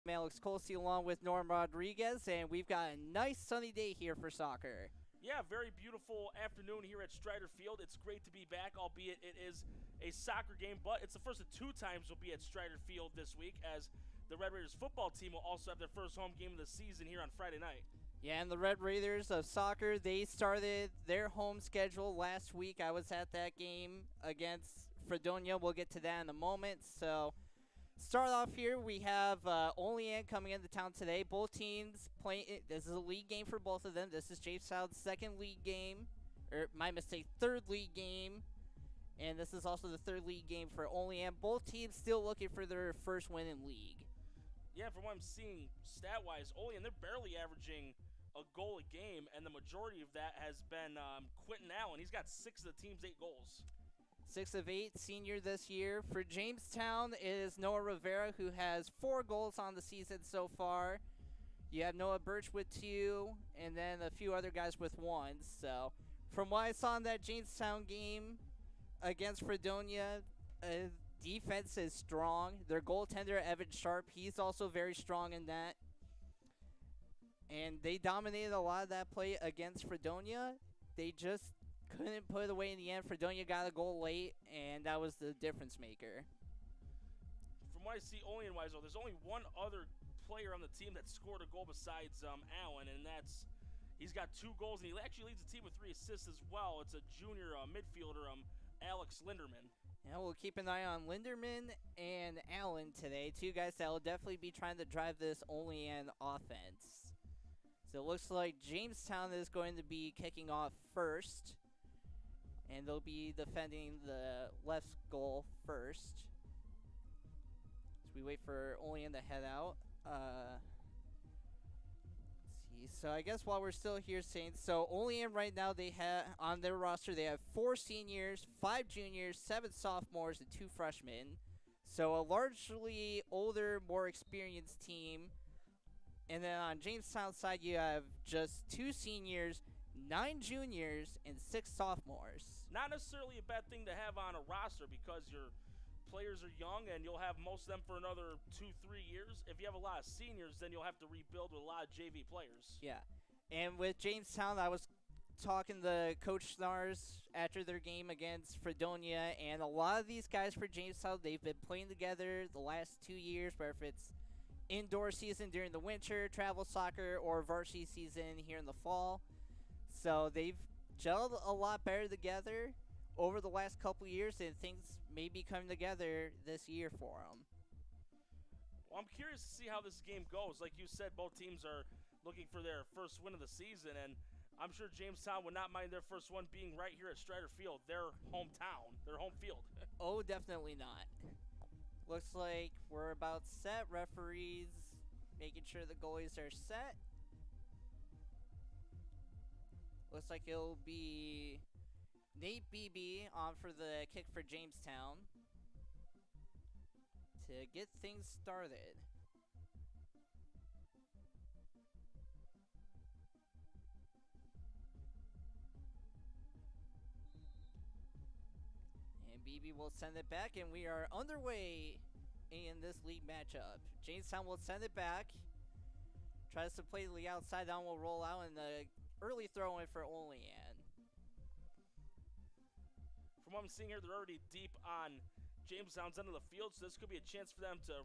I'm Alex Colsey along with Norm Rodriguez, and we've got a nice sunny day here for soccer. Yeah, very beautiful afternoon here at Strider Field. It's great to be back, albeit it is a soccer game, but it's the first of two times we'll be at Strider Field this week, as the Red Raiders football team will also have their first home game of the season here on Friday night. Yeah, and the Red Raiders of soccer, they started their home schedule last week. I was at that game against Fredonia. We'll get to that in a moment. So, start off here, we have Olean coming into town today. Both teams playing. This is a league game for both of them. This is Jamestown's second league game, or my mistake, third league game. And this is also the third league game for Olean. Both teams still looking for their first win in league. Yeah, from what I'm seeing stat-wise, Olean, they're barely averaging a goal a game, and the majority of that has been Quentin Allen. He's got 6 of the team's 8 goals. 6 of 8, senior this year. For Jamestown, it is Noah Rivera, who has 4 goals on the season so far. You have Noah Birch with 2, and then a few other guys with 1. So, from what I saw in that Jamestown game against Fredonia, defense is strong. Their goaltender, Evan Sharp, he's also very strong in that. And they dominated a lot of that play against Fredonia. They just couldn't put it away in the end. Fredonia got a goal late, and that was the difference maker. From what I see Olean-wise, though, there's only one other player on the team that scored a goal besides Allen, and he's got 2 goals, and he actually leads the team with 3 assists as well. It's a junior midfielder, Alex Linderman. Yeah, we'll keep an eye on Linderman and Allen today. 2 guys that will definitely be trying to drive this Olean offense. So it looks like Jamestown is going to be kicking off first. And they'll be defending the left goal first. So we wait for Olean to head out. Let's see. So I guess while we're still here, Saints. So Olean right now, they have on their roster, they have 4 seniors, 5 juniors, 7 sophomores, and 2 freshmen. So a largely older, more experienced team. And then on Jamestown's side, you have just 2 seniors, 9 juniors, and 6 sophomores. Not necessarily a bad thing to have on a roster because your players are young and you'll have most of them for another 2-3 years. If you have a lot of seniors, then you'll have to rebuild with a lot of JV players. Yeah. And with Jamestown, I was talking to Coach Snars after their game against Fredonia, and a lot of these guys for Jamestown, they've been playing together the last 2 years, whether if it's indoor season during the winter, travel soccer, or varsity season here in the fall. So they've gelled a lot better together over the last couple years, and things may be coming together this year for them. Well, I'm curious to see how this game goes. Like you said, both teams are looking for their first win of the season, and I'm sure Jamestown would not mind their first one being right here at Strider Field, their hometown, their home field. Oh, definitely not. Looks like we're about set. Referees making sure the goalies are set. Looks like it'll be Nate Beebe on for the kick for Jamestown to get things started. And Beebe will send it back, and we are underway in this league matchup. Jamestown will send it back. Tries to play the outside down, will roll out, and the early throw in for Olean. From what I'm seeing here, they're already deep on Jamestown's end of the field, so this could be a chance for them to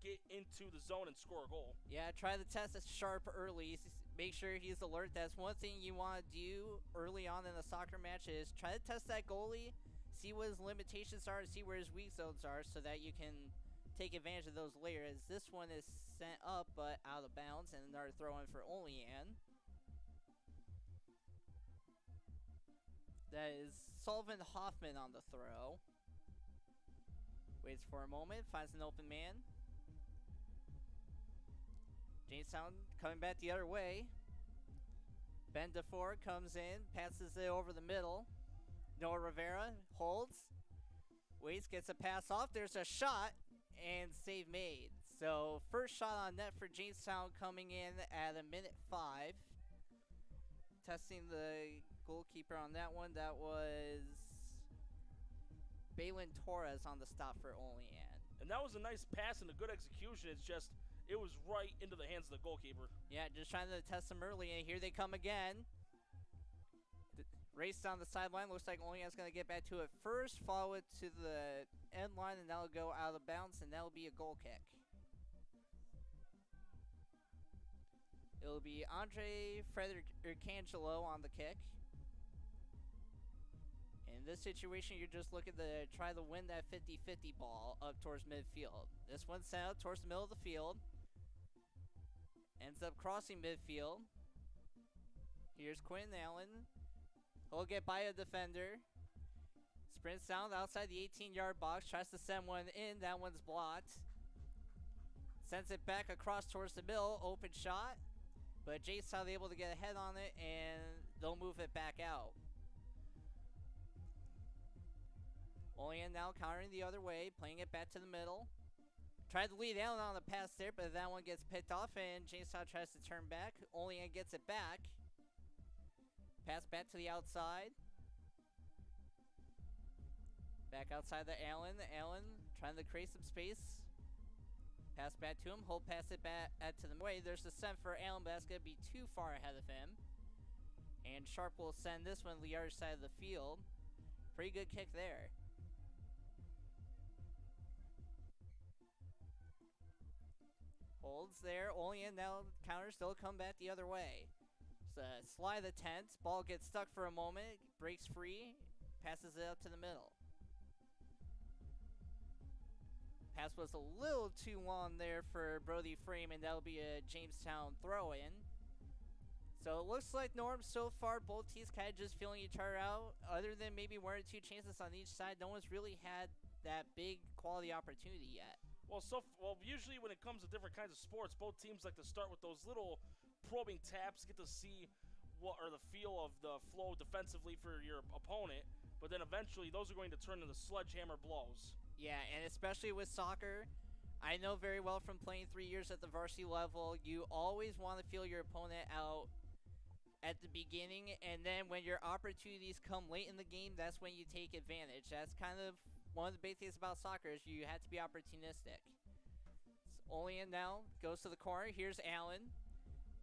get into the zone and score a goal. Yeah, try to test it sharp early. Make sure he's alert. That's one thing you want to do early on in a soccer match is try to test that goalie, see what his limitations are, see where his weak zones are so that you can take advantage of those later. As this one is sent up but out of bounds, and another throw in for Olean. That is Sullivan Hoffman on the throw. Waits for a moment, finds an open man. Jamestown coming back the other way. Ben DeFore comes in, passes it over the middle. Noah Rivera holds. Waits, gets a pass off. There's a shot, and save made. So first shot on net for Jamestown coming in at a minute 5. Testing the goalkeeper on that one. That was Balin Torres on the stop for Olean. And that was a nice pass and a good execution. It's just it was right into the hands of the goalkeeper. Yeah, just trying to test them early, and here they come again. Race down the sideline. Looks like Olean's going to get back to it first, follow it to the end line, and that'll go out of bounds, and that'll be a goal kick. It'll be Andre Fredericangelo on the kick. In this situation, you're just looking to try to win that 50-50 ball up towards midfield. This one's sent out towards the middle of the field. Ends up crossing midfield. Here's Quinn Allen. He'll get by a defender. Sprints down outside the 18-yard box. Tries to send one in. That one's blocked. Sends it back across towards the middle. Open shot. But Jamestown able to get a head on it, and they'll move it back out. Olean now countering the other way, playing it back to the middle. Tried to lead Allen on the pass there, but that one gets picked off, and Jamestown tries to turn back. Olean gets it back. Pass back to the outside. Back outside to Allen. Allen trying to create some space. Pass back to him. He'll pass it back to the way. There's the send for Allen, but that's going to be too far ahead of him. And Sharp will send this one to the other side of the field. Pretty good kick there. Holds there. Olean now counters. They'll come back the other way. It's a slide attempt. Ball gets stuck for a moment. Breaks free. Passes it out to the middle. Pass was a little too long there for Brody Freeman. That'll be a Jamestown throw-in. So it looks like, Norm, so far both teams kind of just feeling each other out. Other than maybe one or two chances on each side, no one's really had that big quality opportunity yet. Well, usually when it comes to different kinds of sports, both teams like to start with those little probing taps, get to see what or the feel of the flow defensively for your opponent. But then eventually, those are going to turn into sledgehammer blows. Yeah, and especially with soccer, I know very well from playing 3 years at the varsity level, you always want to feel your opponent out at the beginning, and then when your opportunities come late in the game, that's when you take advantage. That's kind of one of the big things about soccer is you have to be opportunistic. Olean now goes to the corner. Here's Allen.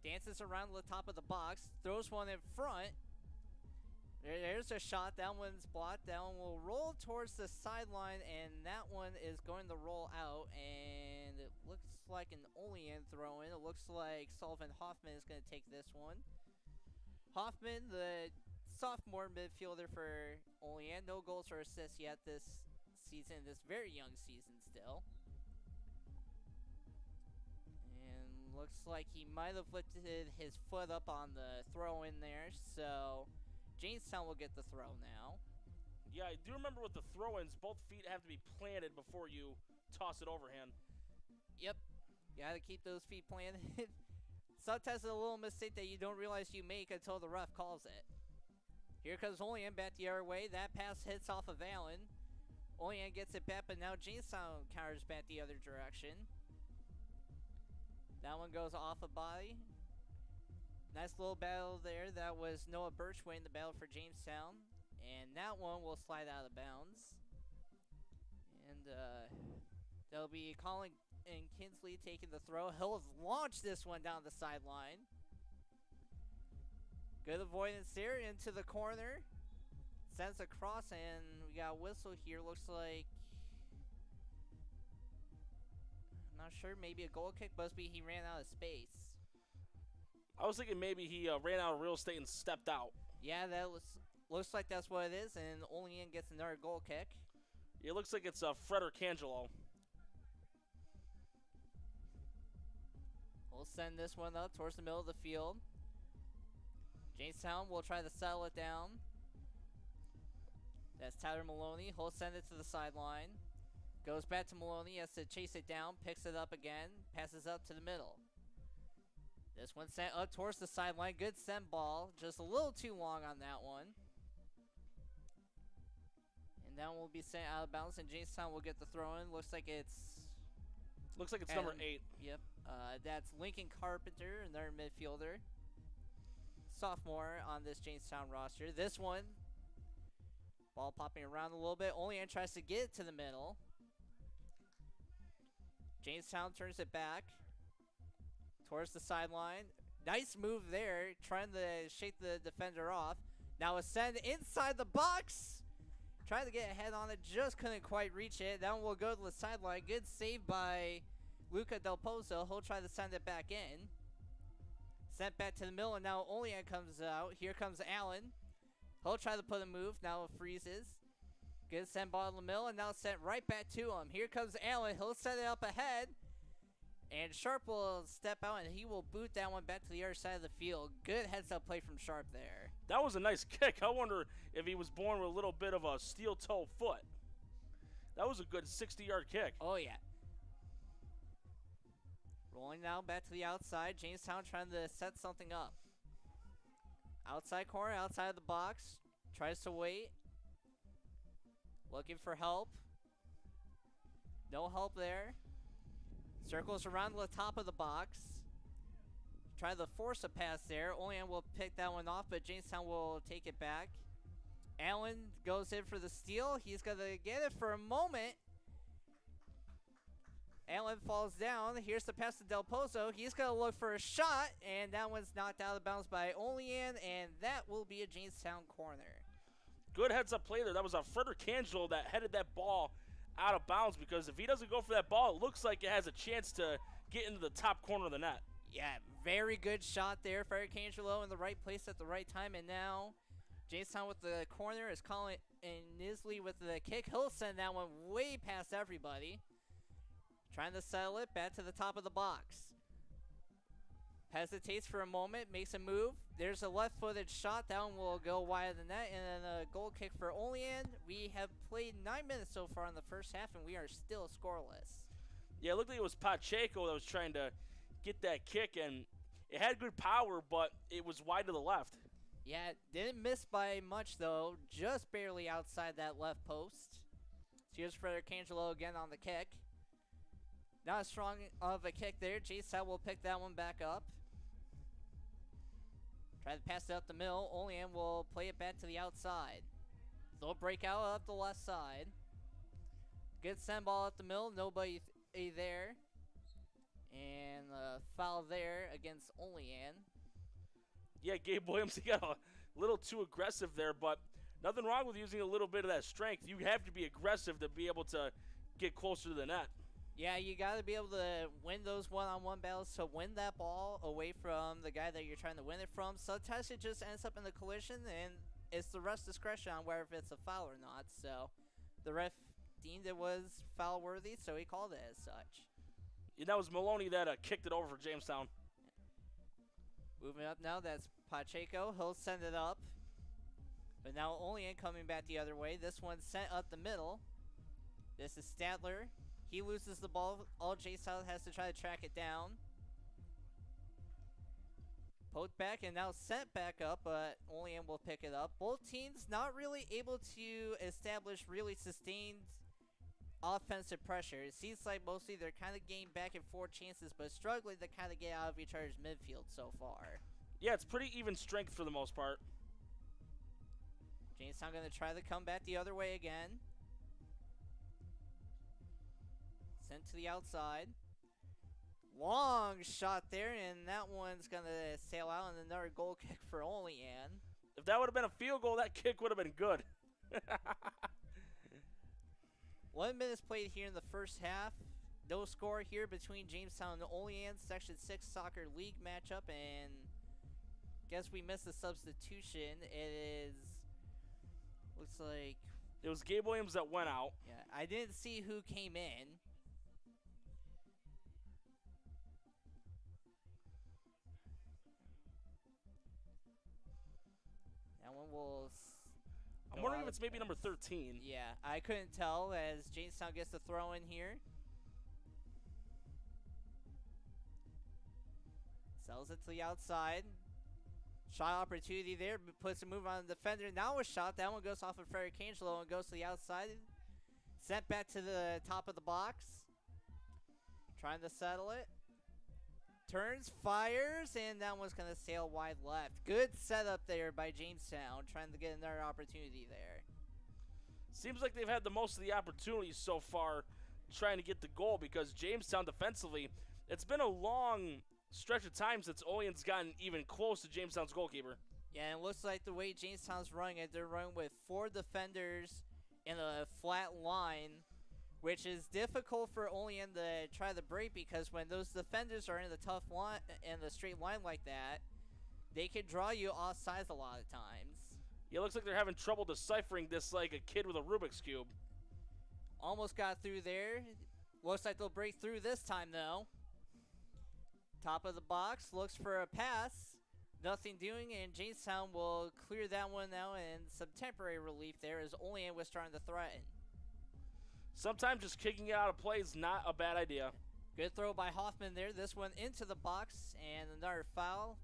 Dances around the top of the box. Throws one in front. There's a shot. That one's blocked. That one will roll towards the sideline, and that one is going to roll out, and it looks like an Olean throw-in. It looks like Sullivan Hoffman is going to take this one. Hoffman, the sophomore midfielder for Olean. No goals or assists yet this season, this very young season still. And looks like he might have lifted his foot up on the throw-in there, so Jamestown will get the throw now. Yeah, I do remember with the throw-ins, both feet have to be planted before you toss it overhand. Yep. You gotta keep those feet planted. Sometimes it's a little mistake that you don't realize you make until the ref calls it. Here comes Olean back the other way. That pass hits off of Allen. Olean gets it back, but now Jamestown counters back the other direction. That one goes off a body. Nice little battle there. That was Noah Birch winning the battle for Jamestown. And that one will slide out of bounds. And that'll be Colin and Kinsley taking the throw. He'll launch this one down the sideline. Good avoidance there into the corner. Sends across, and we got a whistle here. Looks like, I'm not sure, maybe a goal kick. Must be he ran out of space. I was thinking maybe he ran out of real estate and stepped out. Yeah, that looks like that's what it is, and Olean gets another goal kick. It looks like it's Fredericangelo. We'll send this one up towards the middle of the field. Jamestown will try to settle it down. That's Tyler Maloney. He'll send it to the sideline. Goes back to Maloney, has to chase it down, picks it up again, passes up to the middle. This one sent up towards the sideline. Good send ball. Just a little too long on that one. And that one will be sent out of bounds, and Jamestown will get the throw in. Looks like it's number 8. Yep. That's Lincoln Carpenter, another midfielder. Sophomore on this Jamestown roster. This one, ball popping around a little bit. Olean tries to get it to the middle. Jamestown turns it back. towards the sideline. Nice move there, trying to shake the defender off. Now a send inside the box. Trying to get a head on it, just couldn't quite reach it. That one will go to the sideline. Good save by Luca Del Pozo. He'll try to send it back in. Sent back to the middle, and now Olean comes out. Here comes Allen. He'll try to put a move. Now it freezes. Good send ball to the middle, and now sent right back to him. Here comes Allen. He'll set it up ahead. And Sharp will step out, and he will boot that one back to the other side of the field. Good heads-up play from Sharp there. That was a nice kick. I wonder if he was born with a little bit of a steel-toe foot. That was a good 60-yard kick. Oh, yeah. Rolling now back to the outside. Jamestown trying to set something up. Outside corner, outside of the box. Tries to wait. Looking for help. No help there. Circles around the top of the box. Try to force a pass there. Olean will pick that one off, but Jamestown will take it back. Allen goes in for the steal. He's going to get it for a moment. Allen falls down. Here's the pass to Del Pozo. He's going to look for a shot, and that one's knocked out of bounds by Olean, and that will be a Jamestown corner. Good heads-up play there. That was a Frederick Angelo that headed that ball out of bounds, because if he doesn't go for that ball, it looks like it has a chance to get into the top corner of the net. Yeah, very good shot there. Frederick Angelo in the right place at the right time, and now Jamestown with the corner is calling, and Nisley with the kick. He'll send that one way past everybody. Trying to settle it back to the top of the box. Hesitates for a moment, makes a move. There's a left-footed shot. That one will go wide of the net, and then a goal kick for Olean. We have played 9 minutes so far in the first half, and we are still scoreless. Yeah, it looked like it was Pacheco that was trying to get that kick, and it had good power, but it was wide to the left. Yeah, didn't miss by much, though. Just barely outside that left post. So here's Frederick Angelo again on the kick. Not as strong of a kick there. J-Side will pick that one back up. Try to pass it up the middle. Olean will play it back to the outside. They'll break out up the left side. Good send ball up the middle. Nobody there. And a foul there against Olean. Yeah, Gabe Williams, he got a little too aggressive there, but nothing wrong with using a little bit of that strength. You have to be aggressive to be able to get closer to the net. Yeah, you got to be able to win those one-on-one battles to win that ball away from the guy that you're trying to win it from. Sometimes it just ends up in the collision, and it's the ref's discretion on whether it's a foul or not. So the ref deemed it was foul-worthy, so he called it as such. And that was Maloney that kicked it over for Jamestown. Moving up now, that's Pacheco. He'll send it up. But now Olean coming back the other way. This one's sent up the middle. This is Stadler. He loses the ball. All J-South has to try to track it down. Poked back and now sent back up, but Olean will pick it up. Both teams not really able to establish really sustained offensive pressure. It seems like mostly they're kind of getting back and forth chances, but struggling to kind of get out of each other's midfield so far. Yeah, it's pretty even strength for the most part. Jamestown going to try to come back the other way again. Sent to the outside. Long shot there, and that one's going to sail out, and another goal kick for Olean. If that would have been a field goal, that kick would have been good. 1 minute played here in the first half. No score here between Jamestown and Olean. Section 6 Soccer League matchup, and guess we missed a substitution. It is, looks like... It was Gabe Williams that went out. Yeah, I didn't see who came in. That one will... I'm wondering if it's maybe number 13. Yeah, I couldn't tell as Jamestown gets the throw in here. Sells it to the outside. Shot opportunity there, puts a move on the defender. Now a shot. That one goes off of Frederick Angelo and goes to the outside. Sent back to the top of the box. Trying to settle it. Turns, fires, and that one's going to sail wide left. Good setup there by Jamestown, trying to get another opportunity there. Seems like they've had the most of the opportunities so far trying to get the goal, because Jamestown defensively, it's been a long stretch of time since Olean's gotten even close to Jamestown's goalkeeper. Yeah, and it looks like the way Jamestown's running it, they're running with 4 defenders in a flat line, which is difficult for Olean to try to break because when those defenders are in the tough line in the straight line like that, they can draw you off sides a lot of times. Yeah, it looks like they're having trouble deciphering this like a kid with a Rubik's Cube. Almost got through there. Looks like they'll break through this time, though. Top of the box, looks for a pass. Nothing doing, and Jamestown will clear that one out, and some temporary relief there as Olean was trying to threaten. Sometimes just kicking it out of play is not a bad idea. Good throw by Hoffman there. This one into the box, and another foul.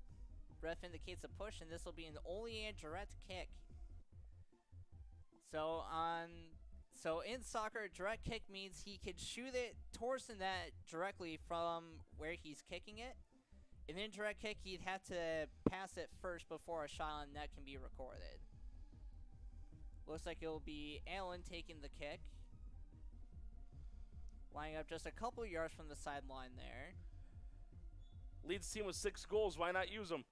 Ref indicates a push, and this will be an Olean direct kick. So in soccer, a direct kick means he can shoot it towards the net directly from where he's kicking it. An indirect kick, he'd have to pass it first before a shot on net can be recorded. Looks like it'll be Allen taking the kick. Lining up just a couple yards from the sideline there. Leads team with 6 goals. Why not use them?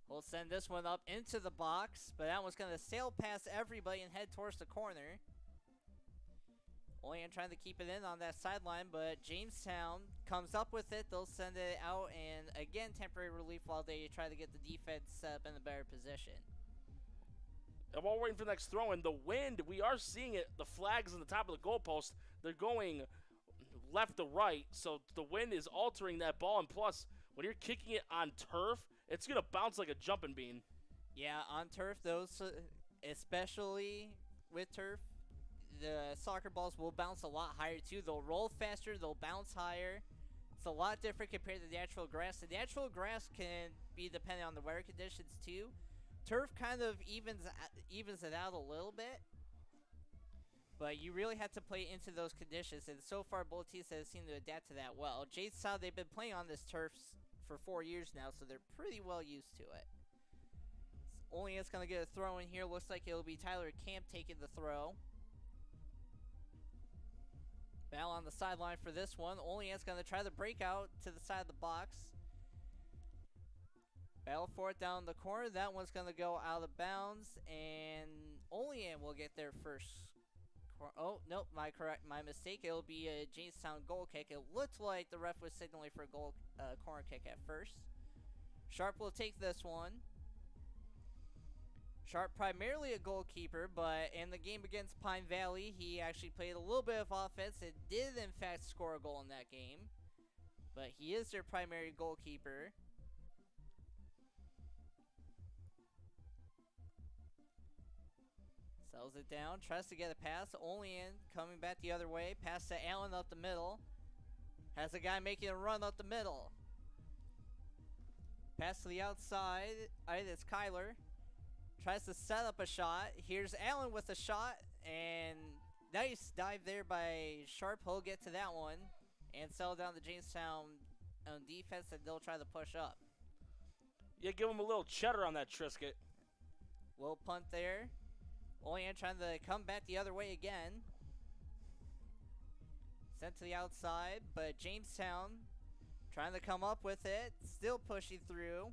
We'll send this one up into the box, but that one's going to sail past everybody and head towards the corner. Olean trying to keep it in on that sideline, but Jamestown comes up with it. They'll send it out, and again, temporary relief while they try to get the defense set up in a better position. And while we're waiting for the next throw in, the wind, we are seeing it. The flags on the top of the goalpost, they're going left to right, so the wind is altering that ball, and plus, when you're kicking it on turf, it's going to bounce like a jumping bean. Yeah, on turf, those, especially with turf, the soccer balls will bounce a lot higher too. They'll roll faster, they'll bounce higher. It's a lot different compared to the natural grass. The natural grass can be dependent on the weather conditions too. Turf kind of evens it out a little bit, but you really have to play into those conditions, and so far both teams have seemed to adapt to that well. Jamestown, they've been playing on this turf for 4 years now, so they're pretty well used to it. Olean's going to get a throw in here. Looks like it'll be Tyler Camp taking the throw. Battle on the sideline for this one. Olean's going to try to break out to the side of the box. Battle for it down the corner. That one's going to go out of bounds, and Olean will get their first. Oh, nope, my mistake. It'll be a Jamestown goal kick. It looked like the ref was signaling for a corner kick at first. Sharp will take this one. Sharp primarily a goalkeeper, but in the game against Pine Valley, he actually played a little bit of offense and did in fact score a goal in that game. But he is their primary goalkeeper. Sells it down, tries to get a pass. Olean coming back the other way. Pass to Allen up the middle. Has a guy making a run up the middle. Pass to the outside. It's Kyler. Tries to set up a shot. Here's Allen with a shot. And nice dive there by Sharp. He'll get to that one. And settle down the Jamestown defense, and they'll try to push up. Yeah, give him a little cheddar on that Trisket. Little punt there. Olean trying to come back the other way again. Sent to the outside, but Jamestown trying to come up with it. Still pushing through.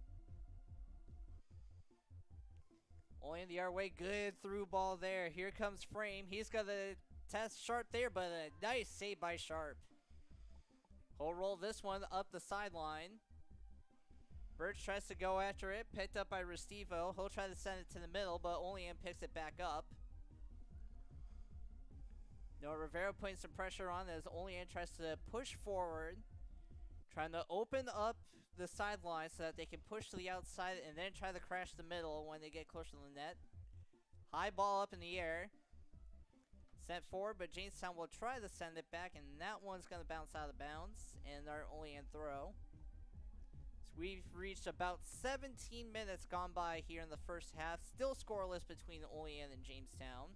Olean the other way. Good through ball there. Here comes Frame. He's going to test Sharp there, but a nice save by Sharp. He'll roll this one up the sideline. Birch tries to go after it, picked up by Restivo. He'll try to send it to the middle, but Olean picks it back up. Noah Rivera putting some pressure on as Olean tries to push forward, trying to open up the sideline so that they can push to the outside and then try to crash the middle when they get closer to the net. High ball up in the air. Sent forward, but Jamestown will try to send it back, and that one's going to bounce out of bounds, and our Olean throw. We've reached about 17 minutes gone by here in the first half. Still scoreless between Olean and Jamestown.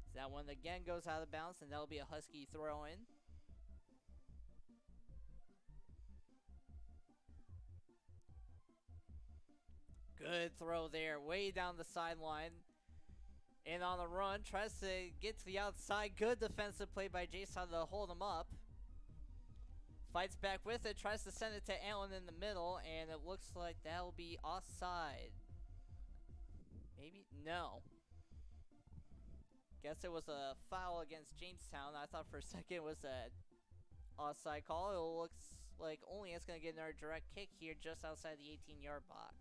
So that one again goes out of bounds, and that'll be a Husky throw in. Good throw there, way down the sideline. And on the run, tries to get to the outside. Good defensive play by Jason to hold him up. Fights back with it, tries to send it to Allen in the middle, and it looks like that'll be offside. Maybe? No. Guess it was a foul against Jamestown. I thought for a second it was a offside call. It looks like Olean's going to get another direct kick here just outside the 18-yard box.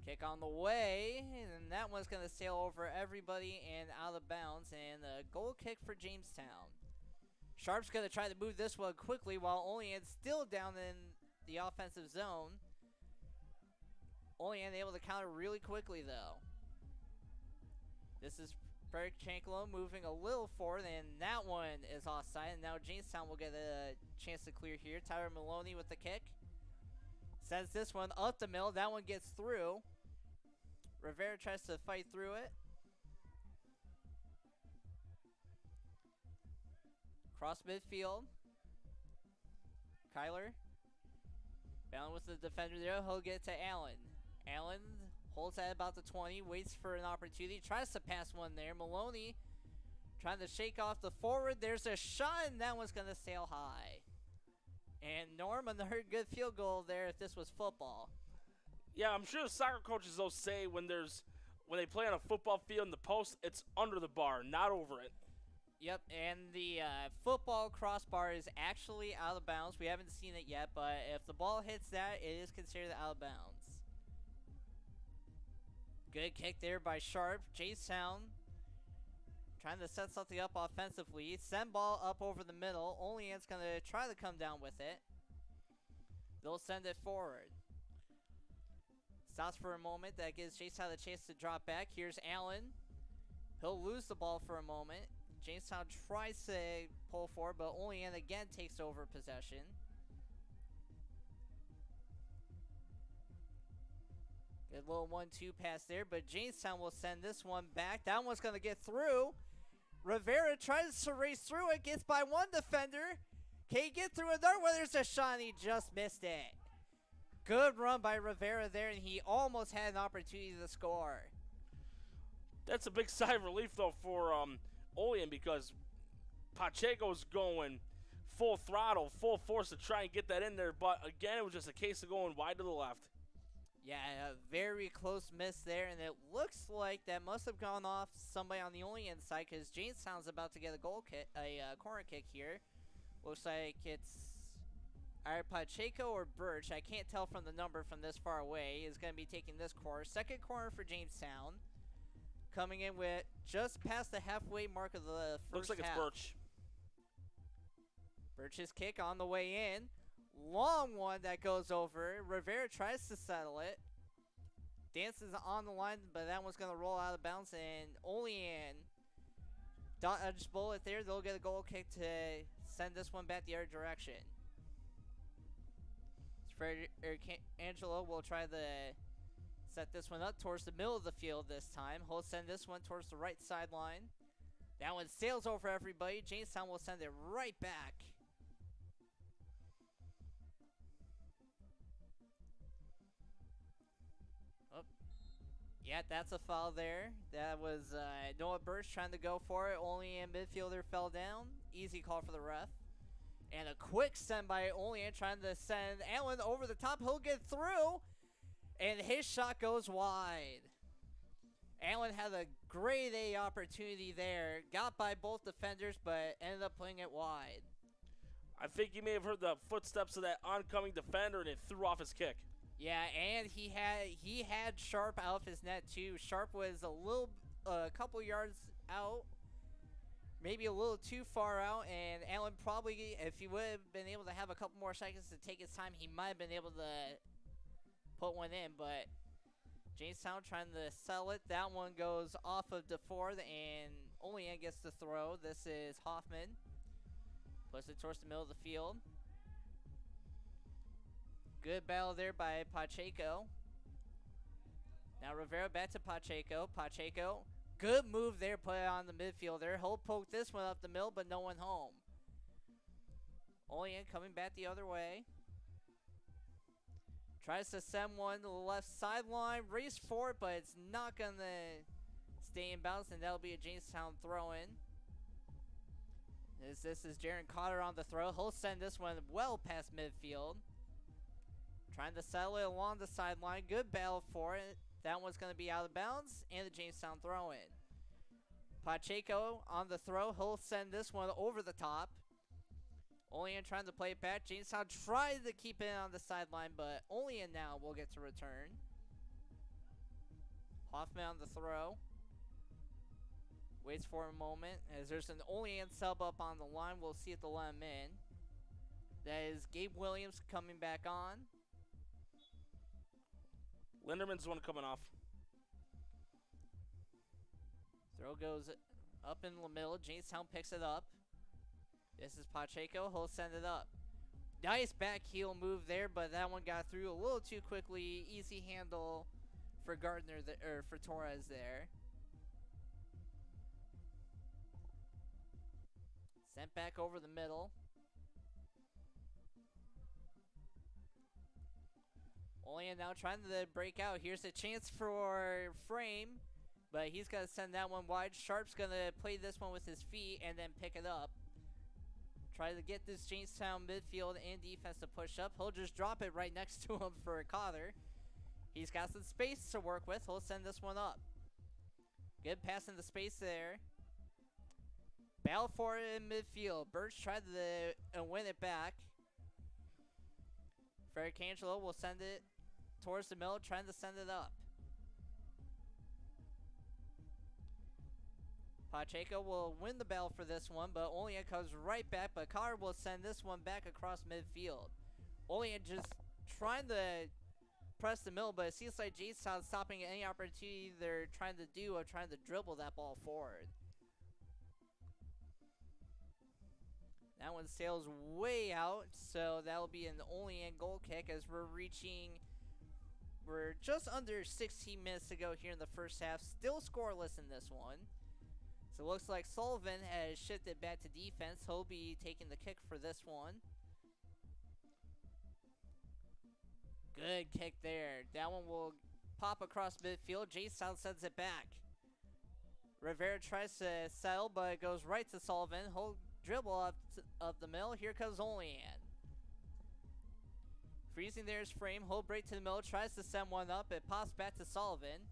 Kick on the way, and that one's going to sail over everybody and out of bounds, and a goal kick for Jamestown. Sharp's going to try to move this one quickly while Olean's still down in the offensive zone. Olean able to counter really quickly, though. This is Perchanklo moving a little forward, and that one is offside, and now Jamestown will get a chance to clear here. Tyler Maloney with the kick. Sends this one up the middle. That one gets through. Rivera tries to fight through it. Cross midfield. Kyler. Allen with the defender there. He'll get to Allen. Allen holds at about the 20. Waits for an opportunity. Tries to pass one there. Maloney trying to shake off the forward. There's a shot, and that one's going to sail high. And Norm, another good field goal there if this was football. Yeah, I'm sure the soccer coaches will say when they play on a football field in the post, it's under the bar, not over it. Yep, and the football crossbar is actually out of bounds. We haven't seen it yet, but if the ball hits that, it is considered out of bounds. Good kick there by Sharp. Jamestown trying to set something up offensively. Send ball up over the middle. Olean's going to try to come down with it. They'll send it forward. Stops for a moment. That gives Jamestown a chance to drop back. Here's Allen. He'll lose the ball for a moment. Jamestown tries to pull forward, but Olean again takes over possession. Good little 1-2 pass there, but Jamestown will send this one back. That one's going to get through. Rivera tries to race through it, gets by one defender. Can he get through another one? There's a shot, and he just missed it. Good run by Rivera there, and he almost had an opportunity to score. That's a big sigh of relief, though, for Olean, because Pacheco's going full throttle, full force to try and get that in there. But, again, it was just a case of going wide to the left. Yeah, a very close miss there, and it looks like that must have gone off somebody on the Olean side, because Jamestown's about to get a corner kick here. Looks like it's either Pacheco or Birch. I can't tell from the number from this far away. Is going to be taking this corner. Second corner for Jamestown. Coming in with just past the halfway mark of the first Looks like half. it's Birch. Birch's kick on the way in. Long one that goes over. Rivera tries to settle it. Dances on the line, but that one's going to roll out of bounds. And Olean dodge bullet there. They'll get a goal kick to send this one back the other direction. Angelo will try to set this one up towards the middle of the field this time. He'll send this one towards the right sideline. That one sails over everybody. Jamestown will send it right back. Oh, yeah, that's a foul there. That was Noah Birch trying to go for it. Olean midfielder fell down. Easy call for the ref. And a quick send by Olean trying to send Allen over the top. He'll get through. And his shot goes wide. Allen had a grade A opportunity there. Got by both defenders, but ended up putting it wide. I think you may have heard the footsteps of that oncoming defender, and it threw off his kick. Yeah, and he had Sharp out of his net too. Sharp was a couple yards out. Maybe a little too far out, and Allen probably, if he would have been able to have a couple more seconds to take his time, he might have been able to put one in, but Jamestown trying to sell it. That one goes off of DeFord, and Olean gets the throw. This is Hoffman. Puts it towards the middle of the field. Good battle there by Pacheco. Now Rivera back to Pacheco. Pacheco. Good move there, put it on the midfielder. He'll poke this one up the middle, but no one home. Olean coming back the other way. Tries to send one to the left sideline. Race for it, but it's not going to stay in bounds, and that'll be a Jamestown throw-in. As this is Jaron Cotter on the throw. He'll send this one well past midfield. Trying to settle it along the sideline. Good battle for it. That one's going to be out of bounds, and the Jamestown throw-in. Pacheco on the throw. He'll send this one over the top. Olean trying to play it back. Jamestown tried to keep it on the sideline, but Olean now will get to return. Hoffman on the throw. Waits for a moment as there's an Olean sub up on the line. We'll see if they'll let him in. That is Gabe Williams coming back on. Linderman's the one coming off. Throw goes up in the middle. Jamestown picks it up. This is Pacheco. He'll send it up. Nice back heel move there, but that one got through a little too quickly. Easy handle for Gardner or for Torres there. Sent back over the middle. Olean now trying to break out. Here's a chance for Frame, but he's going to send that one wide. Sharp's going to play this one with his feet and then pick it up. Try to get this Jamestown midfield and defense to push up. He'll just drop it right next to him for a Cotter. He's got some space to work with. He'll send this one up. Good pass in the space there. Battle for it in midfield. Birch tried to win it back. Ferricangelo will send it towards the middle, trying to send it up. Pacheco will win the battle for this one, but Olean comes right back, but Carr will send this one back across midfield. Olean just trying to press the middle, but it seems like Jamestown stopping any opportunity they're trying to do of trying to dribble that ball forward. That one sails way out, so that'll be an Olean goal kick as we're just under 16 minutes to go here in the first half. Still scoreless in this one. So it looks like Sullivan has shifted back to defense. He'll be taking the kick for this one. Good kick there. That one will pop across midfield. Jamestown sends it back. Rivera tries to settle, but it goes right to Sullivan. He'll dribble up the middle. Here comes Olean. Freezing there is Frame. He'll break to the middle. Tries to send one up. It pops back to Sullivan.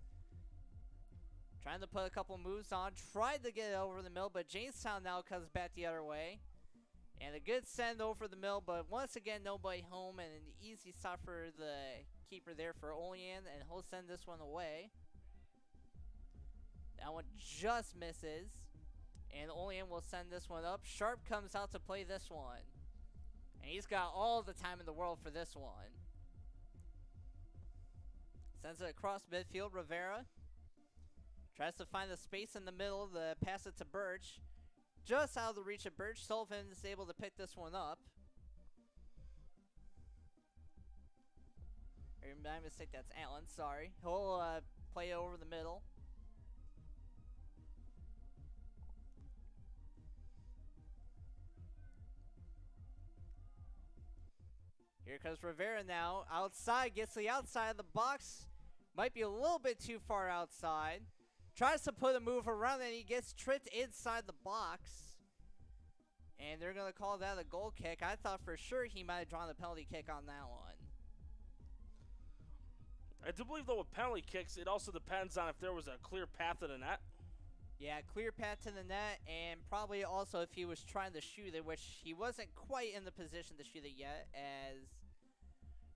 Trying to put a couple moves on. Tried to get it over the middle, but Jamestown now comes back the other way. And a good send over the middle, but once again, nobody home. And an easy stop for the keeper there for Olean. And he'll send this one away. That one just misses. And Olean will send this one up. Sharp comes out to play this one. And he's got all the time in the world for this one. Sends it across midfield. Rivera tries to find the space in the middle to pass it to Birch. Just out of the reach of Birch. Sullivan is able to pick this one up. My mistake, that's Allen, sorry. He'll play it over the middle. Here comes Rivera now. Outside, gets to the outside of the box. Might be a little bit too far outside. Tries to put a move around and he gets tripped inside the box. And they're going to call that a goal kick. I thought for sure he might have drawn the penalty kick on that one. I do believe, though, with penalty kicks, it also depends on if there was a clear path to the net. Yeah, clear path to the net, and probably also if he was trying to shoot it, which he wasn't quite in the position to shoot it yet, as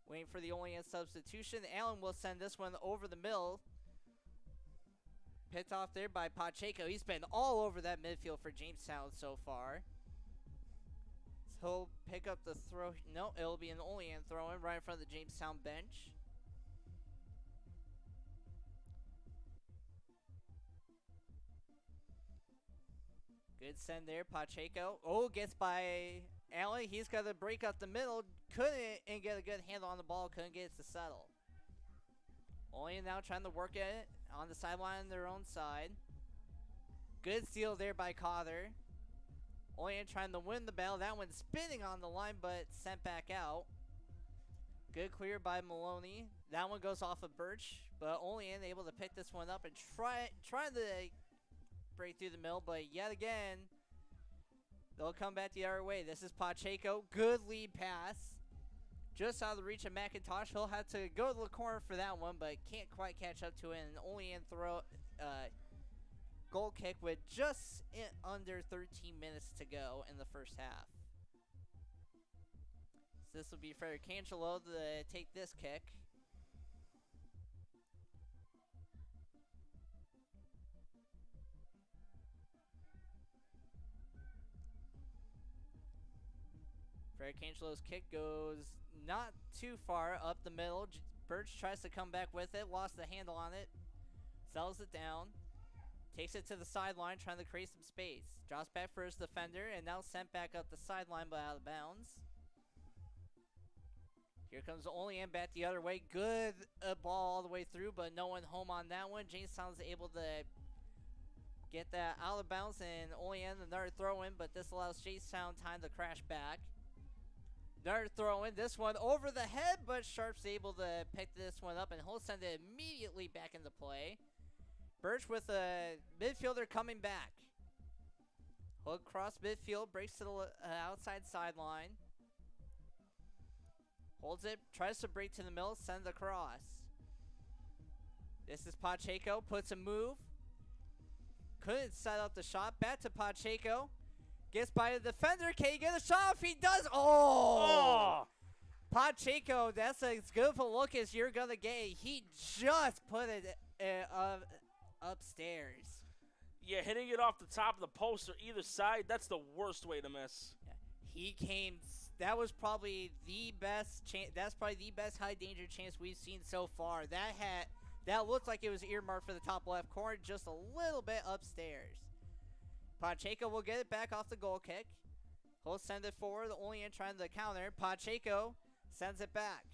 waiting for the Olean substitution. Allen will send this one over the middle. Picked off there by Pacheco. He's been all over that midfield for Jamestown so far. So he'll pick up the throw. No, it'll be an Olean throw-in right in front of the Jamestown bench. Good send there, Pacheco. Oh, gets by Allen. He's got to break up the middle. Couldn't and get a good handle on the ball. Couldn't get it to settle. Olean now trying to work at it on the sideline on their own side. Good steal there by Cotter. Olean trying to win the battle. That one spinning on the line, but sent back out. Good clear by Maloney. That one goes off of Birch, but Olean able to pick this one up and trying to break through the middle, but yet again, they'll come back the other way. This is Pacheco. Good lead pass. Just out of the reach of McIntosh. He'll have to go to the corner for that one, but can't quite catch up to it. And Olean throw goal kick with just under 13 minutes to go in the first half. So this will be for Cancelo to take this kick. Frederick Angelo's kick goes not too far up the middle. Birch tries to come back with it, lost the handle on it, settles it down, takes it to the sideline, trying to create some space. Drops back for his defender, and now sent back up the sideline but out of bounds. Here comes Olean back the other way. Good ball all the way through, but no one home on that one. Jamestown's able to get that out of bounds, and Olean another throw in, but this allows Jamestown time to crash back. Another throw in, this one over the head, but Sharp's able to pick this one up, and he'll send it immediately back into play. Birch with a midfielder coming back. Hook cross midfield, breaks to the outside sideline. Holds it, tries to break to the middle, sends across. This is Pacheco, puts a move. Couldn't set up the shot, back to Pacheco. Gets by the defender. Can he get a shot off? He does. Oh! Pacheco, that's as good of a look as you're going to get. He just put it upstairs. Yeah, hitting it off the top of the post or either side, that's the worst way to miss. Yeah. He came. That was probably the best chance. That's probably the best high danger chance we've seen so far. That looked like it was earmarked for the top left corner, just a little bit upstairs. Pacheco will get it back off the goal kick. He'll send it forward. Olean trying to counter. Pacheco sends it back.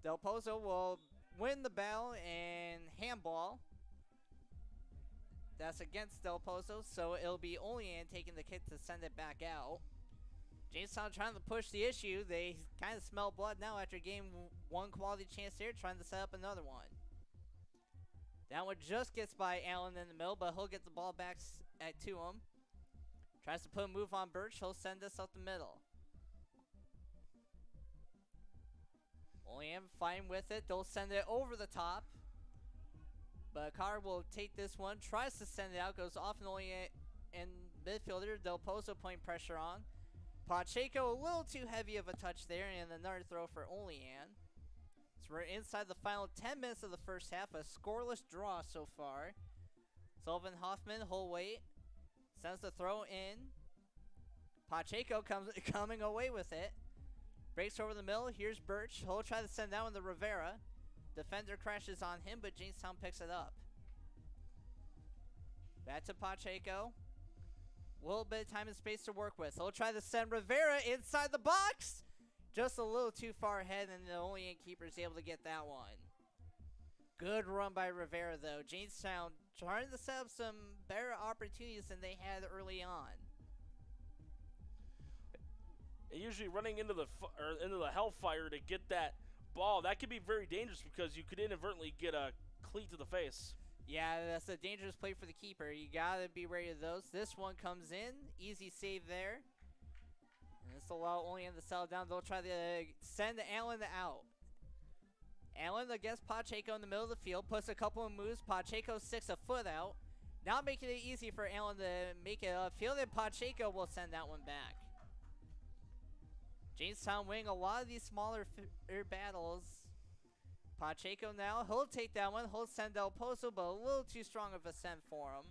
Del Pozo will win the battle and handball. That's against Del Pozo, so it'll be Olean taking the kick to send it back out. Jamestown trying to push the issue. They kind of smell blood now after getting one quality chance here, trying to set up another one. That one just gets by Allen in the middle, but he'll get the ball back to him. Tries to put a move on Birch. He'll send this up the middle. Olean fine with it. They'll send it over the top. But Carr will take this one. Tries to send it out. Goes off and Olean and midfielder Del Pozo putting pressure on. Pacheco a little too heavy of a touch there, and another throw for Olean. So we're inside the final 10 minutes of the first half, a scoreless draw so far. Sullivan Hoffman, whole weight, sends the throw in. Pacheco coming away with it. Breaks over the middle, here's Birch. He'll try to send that one to Rivera. Defender crashes on him, but Jamestown picks it up. Back to Pacheco. A little bit of time and space to work with. He'll try to send Rivera inside the box. Just a little too far ahead, and the Olean keeper is able to get that one. Good run by Rivera, though. Jamestown trying to set up some better opportunities than they had early on. And usually running into the hellfire to get that ball, that could be very dangerous because you could inadvertently get a cleat to the face. Yeah, that's a dangerous play for the keeper. You got to be wary of those. This one comes in. Easy save there. This will allow Olean to settle down. They'll try to send Allen out. Allen against Pacheco in the middle of the field. Puts a couple of moves. Pacheco sticks a foot out. Not making it easy for Allen to make it upfield. And Pacheco will send that one back. Jamestown winning a lot of these smaller battles. Pacheco now. He'll take that one. He'll send Del Pozo, but a little too strong of a send for him.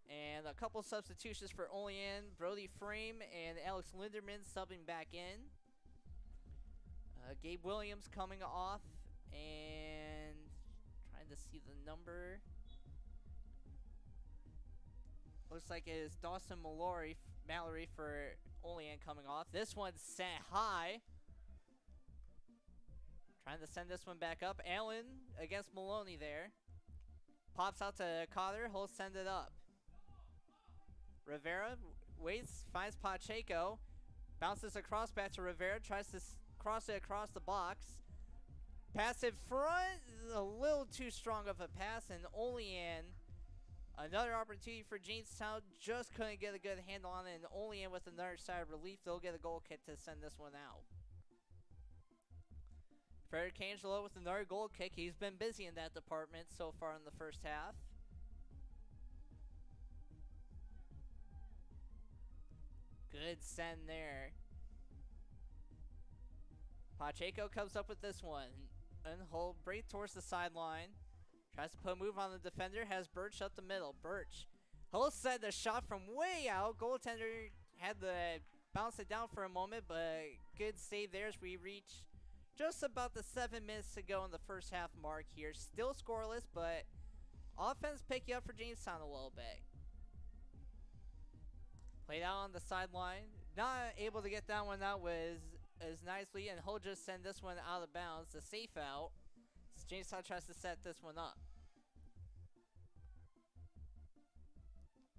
And a couple substitutions for Olean. Brody Frame and Alex Linderman subbing back in. Gabe Williams coming off. And trying to see the number. Looks like it is Dawson Mallory for Olean coming off. This one's sent high. Trying to send this one back up. Allen against Maloney there. Pops out to Cotter. He'll send it up. Rivera waits, finds Pacheco. Bounces across back to Rivera. Tries to cross it across the box. Pass in front, a little too strong of a pass, and Olean, another opportunity for Jamestown, just couldn't get a good handle on it, and Olean with another side of relief, they'll get a goal kick to send this one out. Frederick Angelo with another goal kick. He's been busy in that department so far in the first half. Good send there. Pacheco comes up with this one. And hold break towards the sideline. Tries to put a move on the defender. Has Birch up the middle. Birch. He'll send a shot from way out. Goaltender had to bounce it down for a moment, but good save there as we reach just about the 7 minutes to go in the first half mark here. Still scoreless, but offense picking up for Jamestown a little bit. Played out on the sideline. Not able to get that one out with as nicely, and he'll just send this one out of bounds. The safe out. Jamestown tries to set this one up.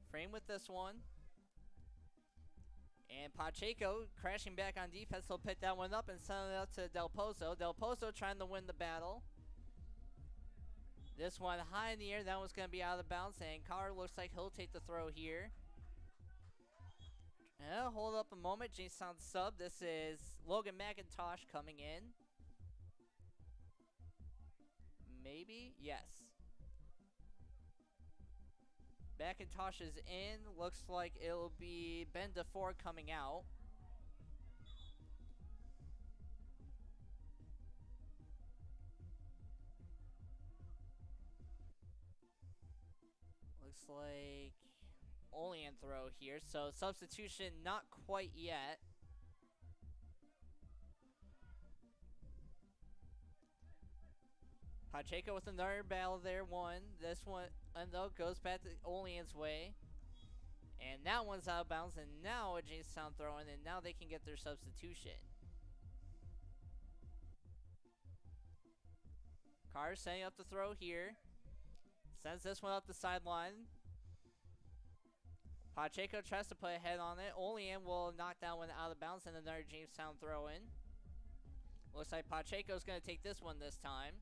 Frame with this one. And Pacheco crashing back on defense. He'll pick that one up and send it up to Del Pozo. Del Pozo trying to win the battle. This one high in the air. That one's going to be out of bounds, and Carr looks like he'll take the throw here. Hold up a moment. Jamestown sub. This is Logan McIntosh coming in. Maybe? Yes. McIntosh is in. Looks like it'll be Ben DeFore coming out. Looks like Olean throw here, so substitution not quite yet. Pacheco with another battle there, one. This one, though, goes back to Olean's way. And that one's out of bounds, and now a Jamestown throw in, and now they can get their substitution. Carr setting up the throw here. Sends this one up the sideline. Pacheco tries to put a head on it. Olean will knock that one out of bounds, and another Jamestown throw in. Looks like Pacheco's going to take this one this time.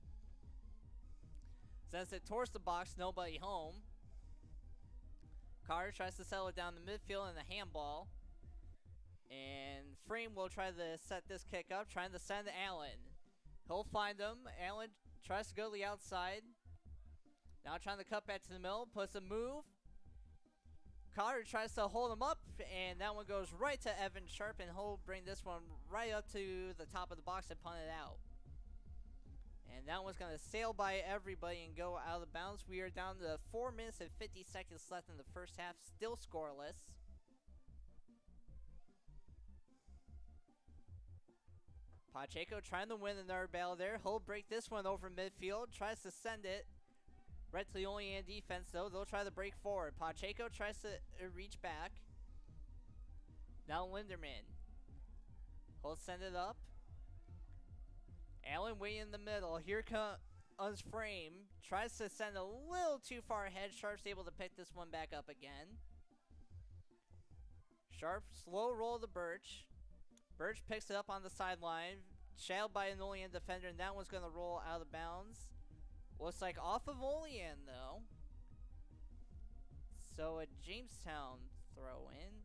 Sends it towards the box, nobody home. Carter tries to settle it down the midfield in a handball. And Frame will try to set this kick up, trying to send Allen. He'll find him. Allen tries to go to the outside. Now trying to cut back to the middle, puts a move. Carter tries to hold him up, and that one goes right to Evan Sharp, and he'll bring this one right up to the top of the box and punt it out. And that one's going to sail by everybody and go out of bounds. We are down to 4 minutes and 50 seconds left in the first half, still scoreless. Pacheco trying to win another battle there. He'll break this one over midfield, tries to send it right to the Olean defense, though. They'll try to break forward. Pacheco tries to reach back. Now Linderman. He'll send it up. Allen way in the middle. Here comes Frame. Tries to send a little too far ahead. Sharp's able to pick this one back up again. Sharp, slow roll to Birch. Birch picks it up on the sideline. Shadowed by an Olean defender, and that one's going to roll out of bounds. Looks like off of Olean, though. So a Jamestown throw in.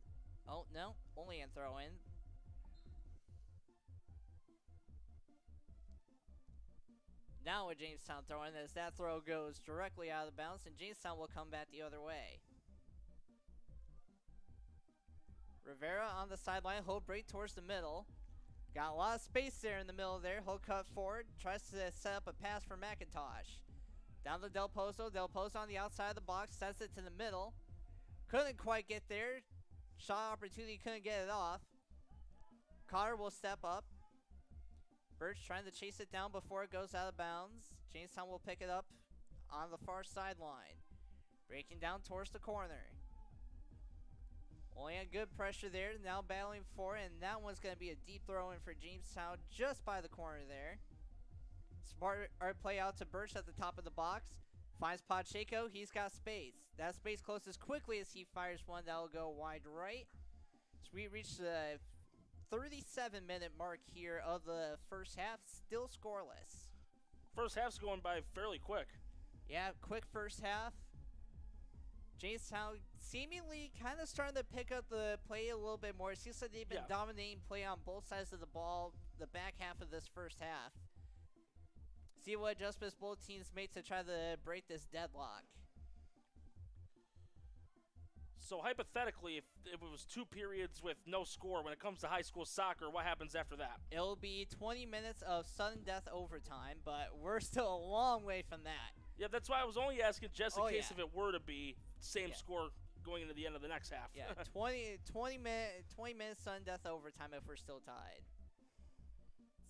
Oh, no. Olean throw in. Now a Jamestown throw in as that throw goes directly out of bounds, and Jamestown will come back the other way. Rivera on the sideline. He'll break towards the middle. Got a lot of space there in the middle there. He'll cut forward. Tries to set up a pass for McIntosh. Down to Del Pozo. Del Pozo on the outside of the box. Sets it to the middle. Couldn't quite get there. Shot opportunity. Couldn't get it off. Cotter will step up. Birch trying to chase it down before it goes out of bounds. Jamestown will pick it up on the far sideline. Breaking down towards the corner. Olean good pressure there. Now battling for it, and that one's going to be a deep throw in for Jamestown just by the corner there. Smart art play out to Birch at the top of the box. Finds Pacheco. He's got space. That space closes quickly as he fires one. That'll go wide right. So we reach the 37-minute mark here of the first half, still scoreless. First half's going by fairly quick. Yeah, quick first half. Jamestown seemingly kind of starting to pick up the play a little bit more. It seems like they've been dominating play on both sides of the ball the back half of this first half. See what adjustments both teams make to try to break this deadlock. So hypothetically, if it was 2 periods with no score, when it comes to high school soccer, what happens after that? It'll be 20 minutes of sudden death overtime, but we're still a long way from that. Yeah, that's why I was only asking just in case if it were to be same score going into the end of the next half. Yeah, 20 minutes sudden death overtime if we're still tied.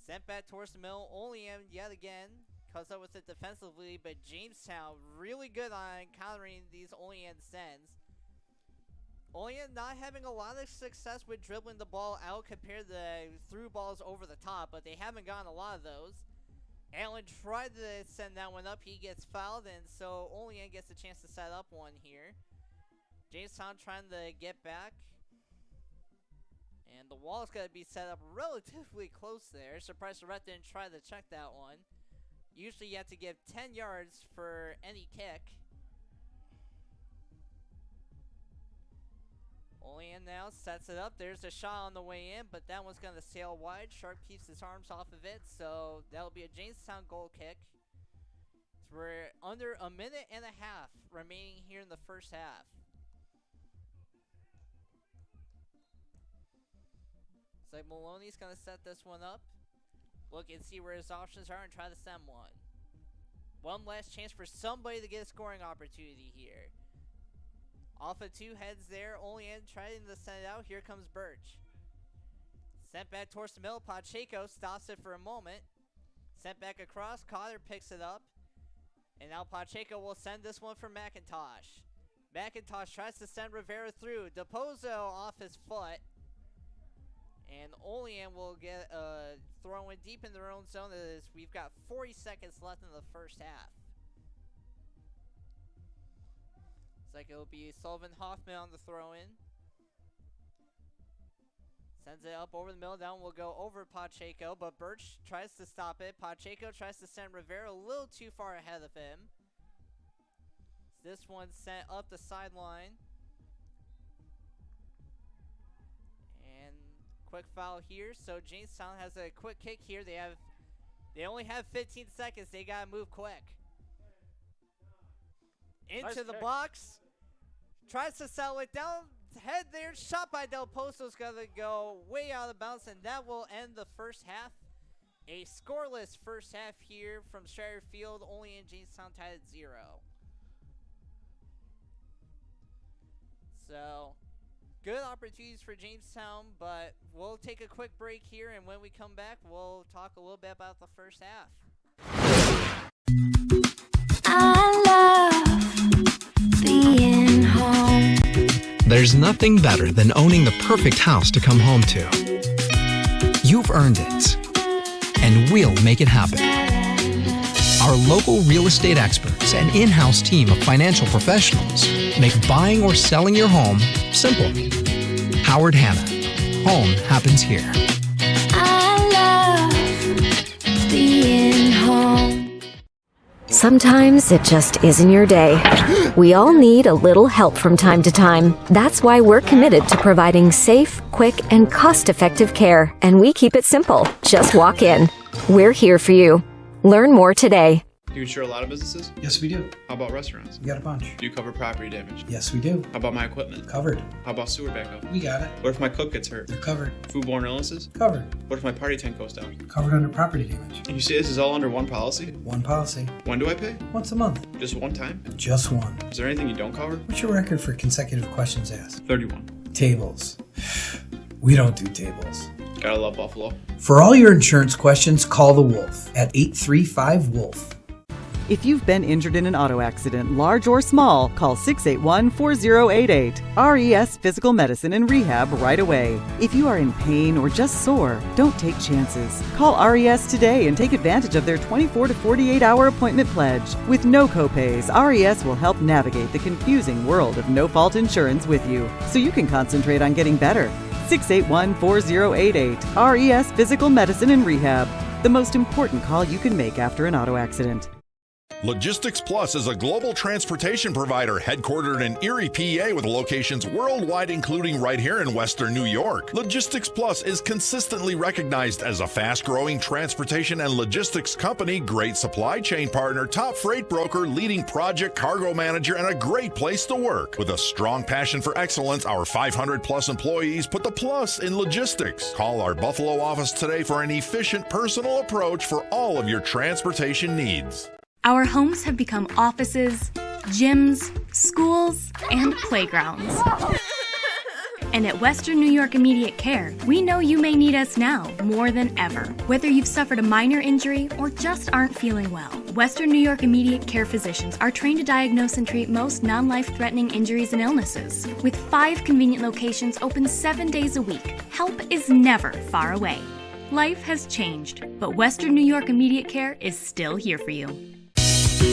Sent back towards the middle. Olean yet again comes up with it defensively, but Jamestown really good on countering these Olean sends. Olean not having a lot of success with dribbling the ball out compared to through balls over the top, but they haven't gotten a lot of those. Allen tried to send that one up. He gets fouled, and so Olean gets a chance to set up one here. Jamestown trying to get back. And the wall's got to be set up relatively close there. Surprised the ref didn't try to check that one. Usually you have to give 10 yards for any kick. Olean now sets it up. There's a shot on the way in, but that one's going to sail wide. Sharp keeps his arms off of it, so that'll be a Jamestown goal kick. So we're under a minute and a half remaining here in the first half. It's like Maloney's going to set this one up. Look and see where his options are and try to send one. One last chance for somebody to get a scoring opportunity here. Off of 2 heads there. Olean trying to send it out. Here comes Birch. Sent back towards the middle. Pacheco stops it for a moment. Sent back across. Cotter picks it up. And now Pacheco will send this one for McIntosh. McIntosh tries to send Rivera through. DePozo off his foot. And Olean will get a throw in deep in their own zone as we've got 40 seconds left in the first half. Looks like it'll be Sullivan Hoffman on the throw in. Sends it up over the middle. Down will go over Pacheco, but Birch tries to stop it. Pacheco tries to send Rivera a little too far ahead of him. This one sent up the sideline. And quick foul here. So Jamestown has a quick kick here. They only have 15 seconds. They gotta move quick. Into the box. Tries to settle it down. Head there. Shot by Del Posto's gonna go way out of bounds, and that will end the first half. A scoreless first half here from Shire Field. Only in Jamestown tied at 0. So, good opportunities for Jamestown, but we'll take a quick break here, and when we come back, we'll talk a little bit about the first half. I love being home. There's nothing better than owning the perfect house to come home to. You've earned it, and we'll make it happen. Our local real estate experts and in-house team of financial professionals make buying or selling your home simple. Howard Hanna. Home happens here. I love being home. Sometimes it just isn't your day. We all need a little help from time to time. That's why we're committed to providing safe, quick, and cost-effective care. And we keep it simple. Just walk in. We're here for you. Learn more today. Do you insure a lot of businesses? Yes, we do. How about restaurants? We got a bunch. Do you cover property damage? Yes, we do. How about my equipment? Covered. How about sewer backup? We got it. What if my cook gets hurt? They're covered. Foodborne illnesses? Covered. What if my party tent goes down? Covered under property damage. And you say this is all under one policy? One policy. When do I pay? Once a month. Just one time? Just one. Is there anything you don't cover? What's your record for consecutive questions asked? 31. Tables. We don't do tables. Gotta love Buffalo. For all your insurance questions, call the Wolf at 835-WOLF. If you've been injured in an auto accident, large or small, call 681-4088. RES Physical Medicine and Rehab right away. If you are in pain or just sore, don't take chances. Call RES today and take advantage of their 24 to 48-hour appointment pledge. With no copays, RES will help navigate the confusing world of no-fault insurance with you, so you can concentrate on getting better. 681-4088. RES Physical Medicine and Rehab. The most important call you can make after an auto accident. Logistics Plus is a global transportation provider headquartered in Erie, PA with locations worldwide, including right here in Western New York. Logistics Plus is consistently recognized as a fast-growing transportation and logistics company, great supply chain partner, top freight broker, leading project cargo manager, and a great place to work. With a strong passion for excellence, our 500-plus employees put the plus in logistics. Call our Buffalo office today for an efficient, personal approach for all of your transportation needs. Our homes have become offices, gyms, schools, and playgrounds. And at Western New York Immediate Care, we know you may need us now more than ever. Whether you've suffered a minor injury or just aren't feeling well, Western New York Immediate Care physicians are trained to diagnose and treat most non-life-threatening injuries and illnesses. With 5 convenient locations open 7 days a week, help is never far away. Life has changed, but Western New York Immediate Care is still here for you.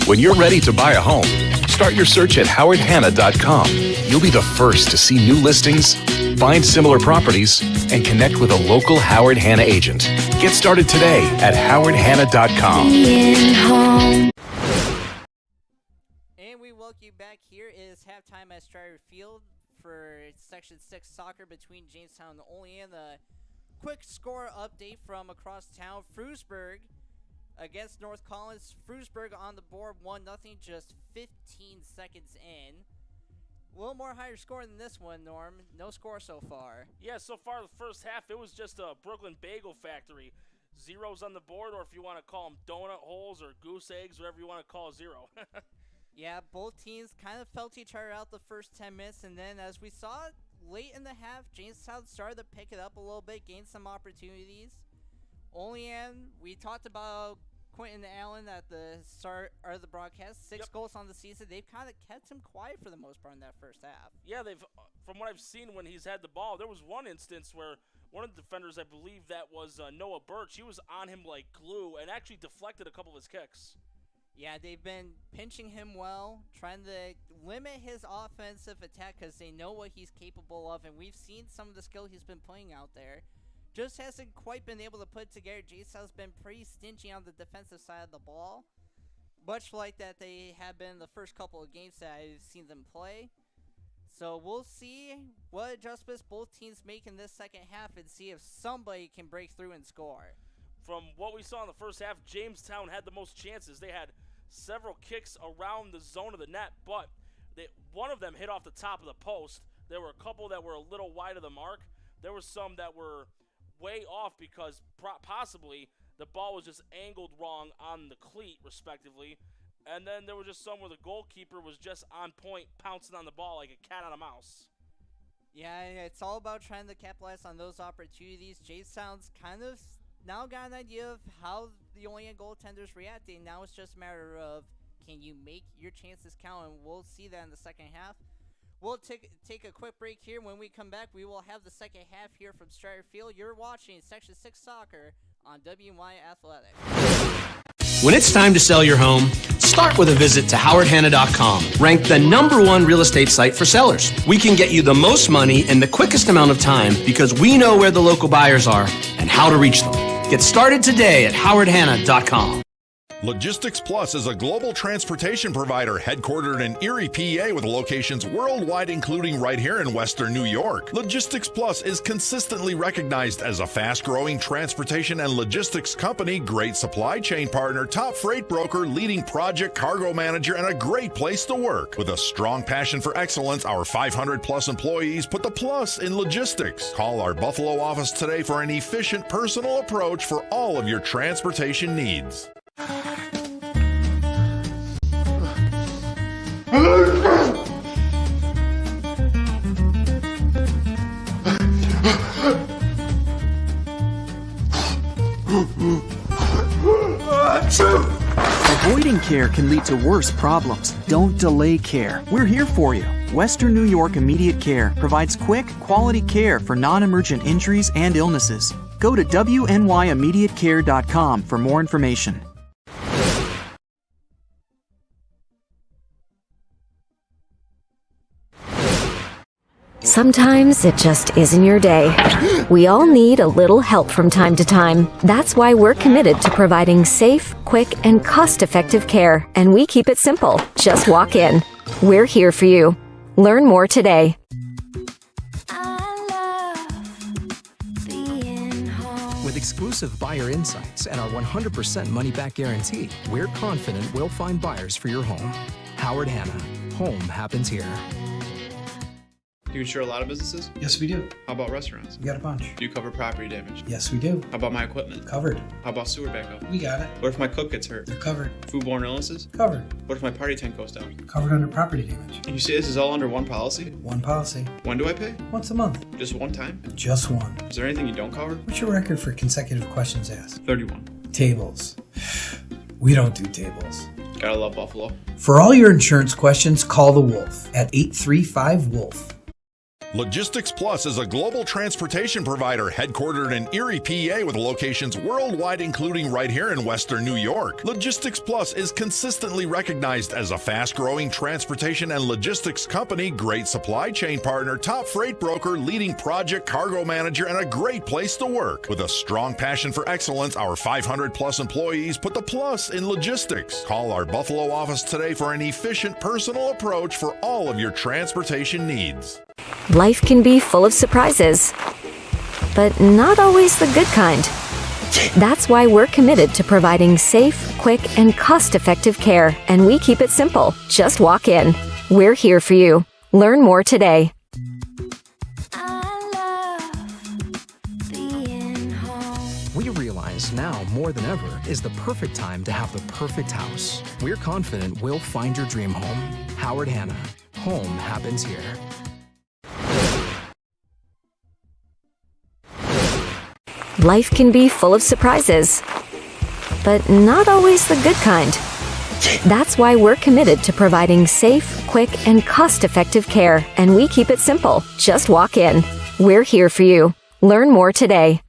When you're ready to buy a home, start your search at howardhanna.com. You'll be the first to see new listings, find similar properties, and connect with a local Howard Hanna agent. Get started today at howardhanna.com. And we welcome you back. Here is halftime at Strider Field for Section 6 soccer between Jamestown and Olean. The quick score update from across town. Frewsburg against North Collins. Frewsburg on the board, 1-0, just 15 seconds in. A little more higher score than this one, Norm. No score so far. Yeah, so far the first half, it was just a Brooklyn Bagel Factory. Zeros on the board, or if you want to call them donut holes or goose eggs, whatever you want to call a zero. Yeah, both teams kind of felt each other out the first 10 minutes, and then as we saw late in the half, Jamestown started to pick it up a little bit, gained some opportunities. Olean, we talked about Quentin Allen at the start of the broadcast. 6 goals on the season. They've kind of kept him quiet for the most part in that first half. Yeah, they've. From what I've seen when he's had the ball, there was one instance where one of the defenders, I believe that was Noah Birch, he was on him like glue and actually deflected a couple of his kicks. Yeah, they've been pinching him well, trying to limit his offensive attack because they know what he's capable of, and we've seen some of the skill he's been playing out there. Just hasn't quite been able to put it together. Jamestown's been pretty stingy on the defensive side of the ball, much like that they have been in the first couple of games that I've seen them play. So we'll see what adjustments both teams make in this second half and see if somebody can break through and score. From what we saw in the first half, Jamestown had the most chances. They had several kicks around the zone of the net, but one of them hit off the top of the post. There were a couple that were a little wide of the mark. There were some that were way off because possibly the ball was just angled wrong on the cleat, respectively. And then there were just some where the goalkeeper was just on point, pouncing on the ball like a cat on a mouse. Yeah, it's all about trying to capitalize on those opportunities. Jamestown's kind of now got an idea of how the Olean goaltender's reacting. Now it's just a matter of, can you make your chances count? And we'll see that in the second half. We'll take a quick break here. When we come back, we will have the second half here from Strider Field. You're watching Section 6 Soccer on WY Athletics. When it's time to sell your home, start with a visit to howardhanna.com. Ranked the #1 real estate site for sellers. We can get you the most money in the quickest amount of time because we know where the local buyers are and how to reach them. Get started today at howardhanna.com. Logistics Plus is a global transportation provider headquartered in Erie, PA with locations worldwide, including right here in Western New York. Logistics Plus is consistently recognized as a fast-growing transportation and logistics company, great supply chain partner, top freight broker, leading project cargo manager, and a great place to work. With a strong passion for excellence, our 500-plus employees put the plus in logistics. Call our Buffalo office today for an efficient, personal approach for all of your transportation needs. Avoiding care can lead to worse problems. Don't delay care. We're here for you. Western New York Immediate Care provides quick, quality care for non-emergent injuries and illnesses. Go to wnyImmediatecare.com for more information. Sometimes it just isn't your day. We all need a little help from time to time. That's why we're committed to providing safe, quick, and cost-effective care. And we keep it simple. Just walk in. We're here for you. Learn more today. With exclusive buyer insights and our 100% money-back guarantee, we're confident we'll find buyers for your home. Howard Hanna. Home happens here. Do you insure a lot of businesses? Yes, we do. How about restaurants? We got a bunch. Do you cover property damage? Yes, we do. How about my equipment? Covered. How about sewer backup? We got it. What if my cook gets hurt? They're covered. Foodborne illnesses? Covered. What if my party tent goes down? Covered under property damage. And you say this is all under one policy? One policy. When do I pay? Once a month. Just one time? Just one. Is there anything you don't cover? What's your record for consecutive questions asked? 31. Tables. We don't do tables. Gotta love Buffalo. For all your insurance questions, call the Wolf at 835-WOLF. Logistics Plus is a global transportation provider headquartered in Erie, PA with locations worldwide, including right here in Western New York. Logistics Plus is consistently recognized as a fast-growing transportation and logistics company, great supply chain partner, top freight broker, leading project cargo manager, and a great place to work. With a strong passion for excellence, our 500-plus employees put the plus in logistics. Call our Buffalo office today for an efficient, personal approach for all of your transportation needs. Life can be full of surprises, but not always the good kind. That's why we're committed to providing safe, quick, and cost-effective care, and we keep it simple. Just walk in. We're here for you. Learn more today. We realize now more than ever is the perfect time to have the perfect house. We're confident we'll find your dream home. Howard Hanna. Home happens here. Life can be full of surprises, but not always the good kind. That's why we're committed to providing safe, quick, and cost-effective care, and we keep it simple. Just walk in. We're here for you. Learn more today.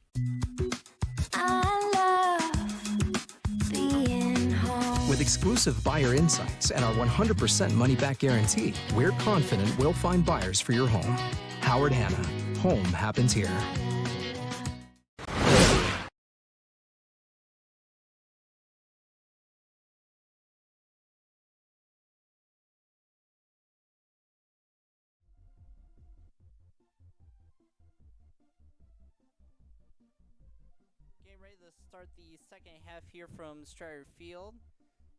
With exclusive buyer insights and our 100% money-back guarantee, we're confident we'll find buyers for your home. Howard Hanna. Home happens here. Getting ready to start the second half here from Strider Field,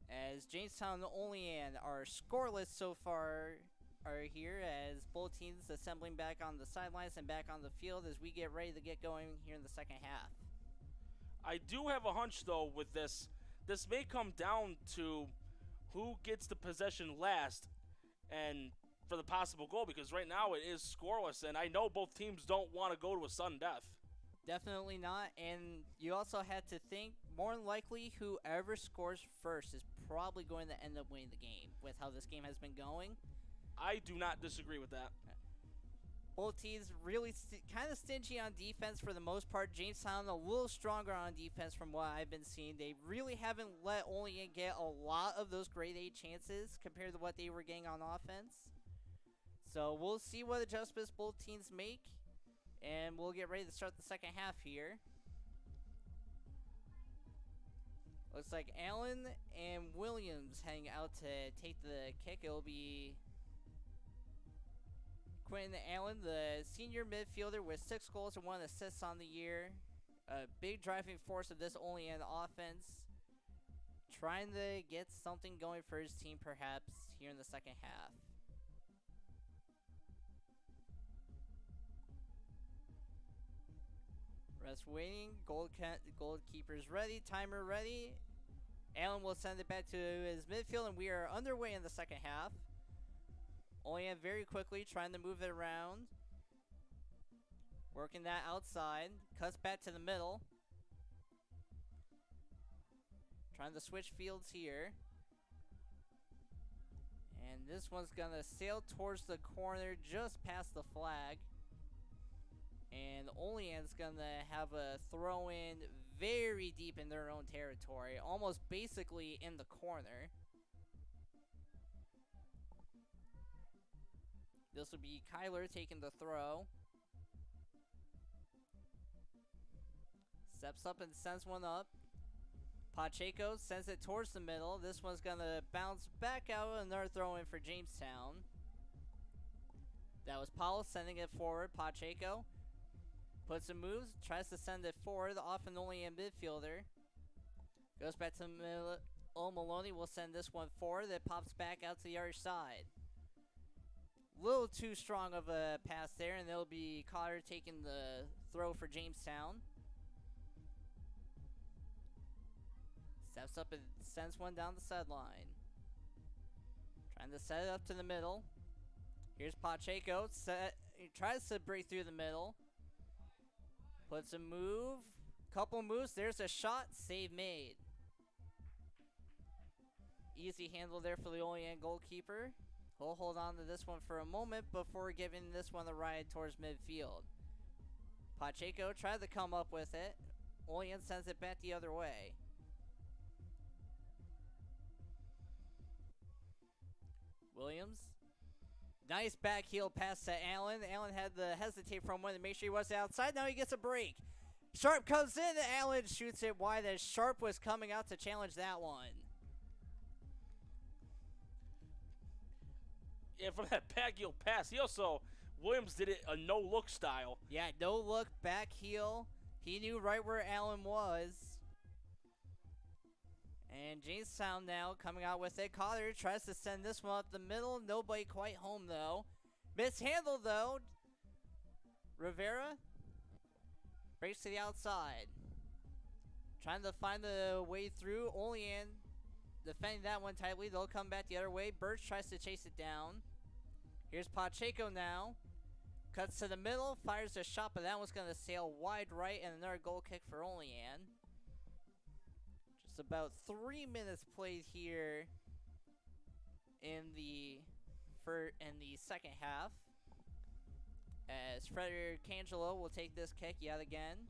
as Jamestown and Olean are scoreless so far are here, as both teams assembling back on the sidelines and back on the field as we get ready to get going here in the second half. I do have a hunch, though, with this. This may come down to who gets the possession last and for the possible goal, because right now it is scoreless, and I know both teams don't want to go to a sudden death. Definitely not, and you also had to think, more than likely, whoever scores first is probably going to end up winning the game with how this game has been going. I do not disagree with that. Both teams really kind of stingy on defense for the most part. Jamestown a little stronger on defense from what I've been seeing. They really haven't let Olean get a lot of those grade A chances compared to what they were getting on offense. So we'll see what adjustments both teams make, and we'll get ready to start the second half here. Looks like Allen and Williams hang out to take the kick. It'll be Quentin Allen, the senior midfielder with 6 goals and 1 assist on the year. A big driving force of this Olean offense. Trying to get something going for his team perhaps here in the second half. Rest waiting. Goalkeeper's ready. Timer ready. Allen will send it back to his midfield, and we are underway in the second half. Olean very quickly trying to move it around. Working that outside. Cuts back to the middle. Trying to switch fields here. And this one's going to sail towards the corner just past the flag. And Olean's going to have a throw in very deep in their own territory. Almost basically in the corner. This will be Kyler taking the throw. Steps up and sends one up. Pacheco sends it towards the middle. This one's going to bounce back out. Another throw in for Jamestown. That was Powell sending it forward. Pacheco puts some moves. Tries to send it forward. Off an Olean midfielder. Goes back to the middle. Maloney will send this one forward. It pops back out to the other side. Little too strong of a pass there, and it'll be Cotter taking the throw for Jamestown. Steps up and sends one down the sideline. Trying to set it up to the middle. Here's Pacheco. He tries to break through the middle. Puts a move. Couple moves. There's a shot. Save made. Easy handle there for the Olean goalkeeper. He'll hold on to this one for a moment before giving this one a ride towards midfield. Pacheco tried to come up with it. Olean sends it back the other way. Williams. Nice back heel pass to Allen. Allen had to hesitate for a moment to make sure he was outside. Now he gets a break. Sharp comes in. Allen shoots it wide as Sharp was coming out to challenge that one. Yeah, from that back heel pass, Williams did it a no-look style. Yeah, no-look, back heel. He knew right where Allen was. And Jamestown now coming out with it. Cotter tries to send this one up the middle. Nobody quite home, though. Mishandled, though. Rivera breaks to the outside. Trying to find the way through. Olean defending that one tightly. They'll come back the other way. Birch tries to chase it down. Here's Pacheco now. Cuts to the middle. Fires a shot, but that one's going to sail wide right. And another goal kick for Olean. Just about 3 minutes played here in the second half. As Frederick Cangelo will take this kick yet again.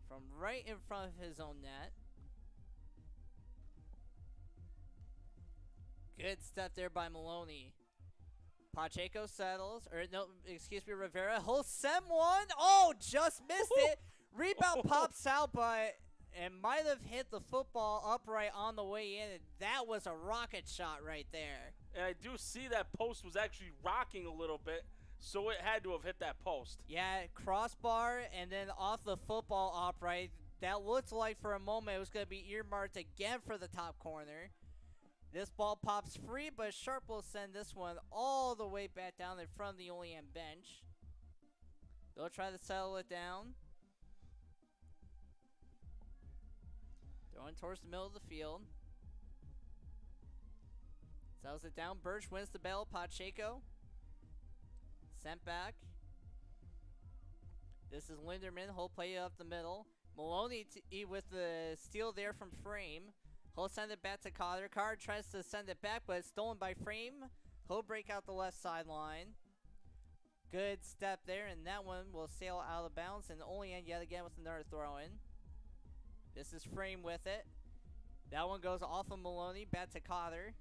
From right in front of his own net. Good step there by Maloney. Pacheco settles, Rivera. He'll send one. Oh, just missed it. Rebound pops out, but it might have hit the football upright on the way in. And that was a rocket shot right there. And I do see that post was actually rocking a little bit, so it had to have hit that post. Yeah, crossbar and then off the football upright. That looked like for a moment it was going to be earmarked again for the top corner. This ball pops free, but Sharp will send this one all the way back down in front of the Olean bench. They'll try to settle it down. Throwing towards the middle of the field. Settles it down. Birch wins the battle. Pacheco. Sent back. This is Linderman. He'll play it up the middle. Maloney with the steal there from Frame. He'll send it back to Cotter. Cotter tries to send it back, but it's stolen by Frame. He'll break out the left sideline. Good step there, and that one will sail out of bounds. And Olean yet again with another throw-in. This is Frame with it. That one goes off of Maloney, back to Cotter.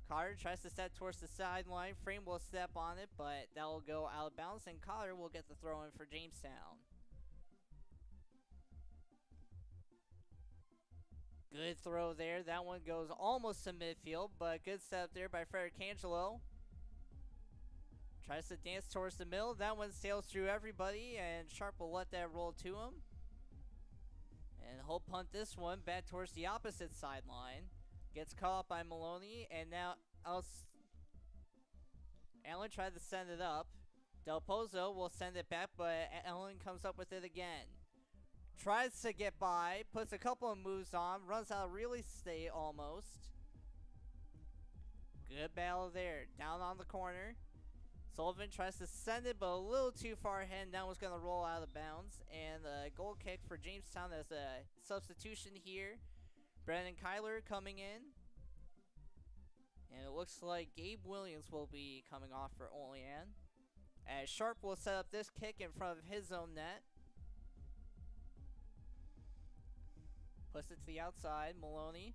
Cotter tries to step towards the sideline. Frame will step on it, but that will go out of bounds, and Cotter will get the throw-in for Jamestown. Good throw there. That one goes almost to midfield, but good step there by Frederick Cangelo. Tries to dance towards the middle. That one sails through everybody, and Sharp will let that roll to him. And he'll punt this one back towards the opposite sideline. Gets caught up by Maloney, and now Allen tried to send it up. Del Pozo will send it back, but Allen comes up with it again. Tries to get by, puts a couple of moves on, runs out of real estate almost. Good battle there. Down on the corner. Sullivan tries to send it, but a little too far ahead. Now it's going to roll out of bounds. And a goal kick for Jamestown as a substitution here. Brandon Kyler coming in. And it looks like Gabe Williams will be coming off for Olean. As Sharp will set up this kick in front of his own net. Puts it to the outside. Maloney.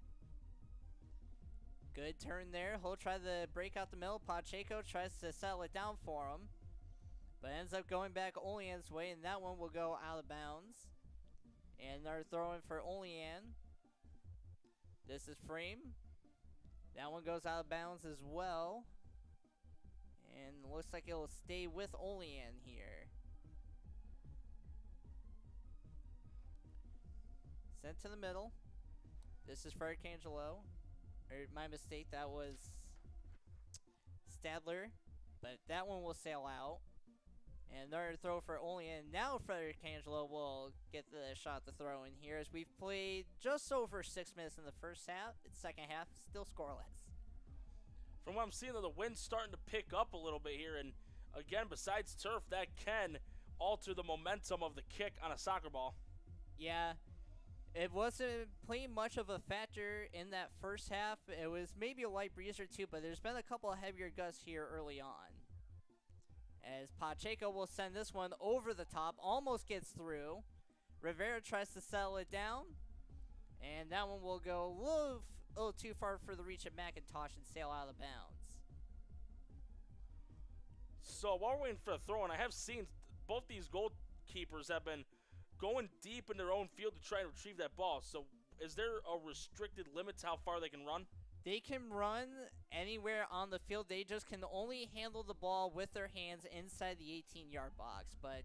Good turn there. He'll try to break out the middle. Pacheco tries to settle it down for him, but ends up going back Olean's way, and that one will go out of bounds. And they're throwing for Olean. This is frame. That one goes out of bounds as well. And looks like it'll stay with Olean here. Sent to the middle. This is for Arcangelo. My mistake, that was Stadler. But that one will sail out. And another throw for Olean. Now Frederick Angelo will get the shot to throw in here, as we've played just over 6 minutes in the first half. It's second half, still scoreless. From what I'm seeing, though, the wind's starting to pick up a little bit here. And again, besides turf, that can alter the momentum of the kick on a soccer ball. Yeah, it wasn't playing much of a factor in that first half. It was maybe a light breeze or two, but there's been a couple of heavier gusts here early on. As Pacheco will send this one over the top, almost gets through. Rivera tries to settle it down, and that one will go a little too far for the reach of McIntosh and sail out of bounds. So while we're waiting for the throw, and I have seen both these goalkeepers have been going deep in their own field to try and retrieve that ball. So is there a restricted limit to how far they can run? They can run anywhere on the field. They just can only handle the ball with their hands inside the 18-yard box. But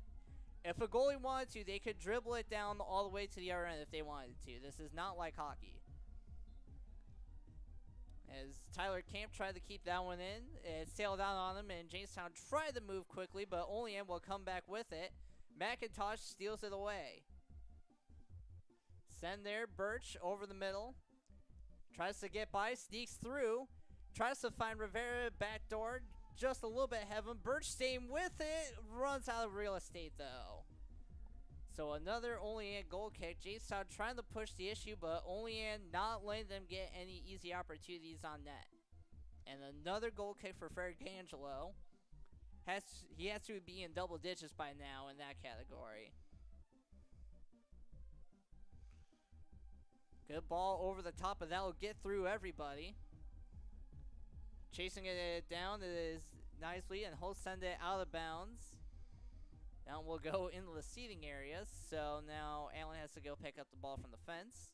if a goalie wanted to, they could dribble it down all the way to the other end if they wanted to. This is not like hockey. As Tyler Camp tried to keep that one in, it sailed out on him, and Jamestown tried to move quickly, but Olean will come back with it. McIntosh steals it away. Send there, Birch over the middle. Tries to get by, sneaks through. Tries to find Rivera backdoor, just a little bit ahead of him. Birch staying with it, runs out of real estate though. So another Olean goal kick. Jamestown trying to push the issue, but Olean not letting them get any easy opportunities on net. And another goal kick for Frederick Angelo. He has to be in double digits by now in that category. Good ball over the top, but that will get through everybody. Chasing it down is nicely, and he'll send it out of bounds. Now we'll go into the seating area, so now Allen has to go pick up the ball from the fence.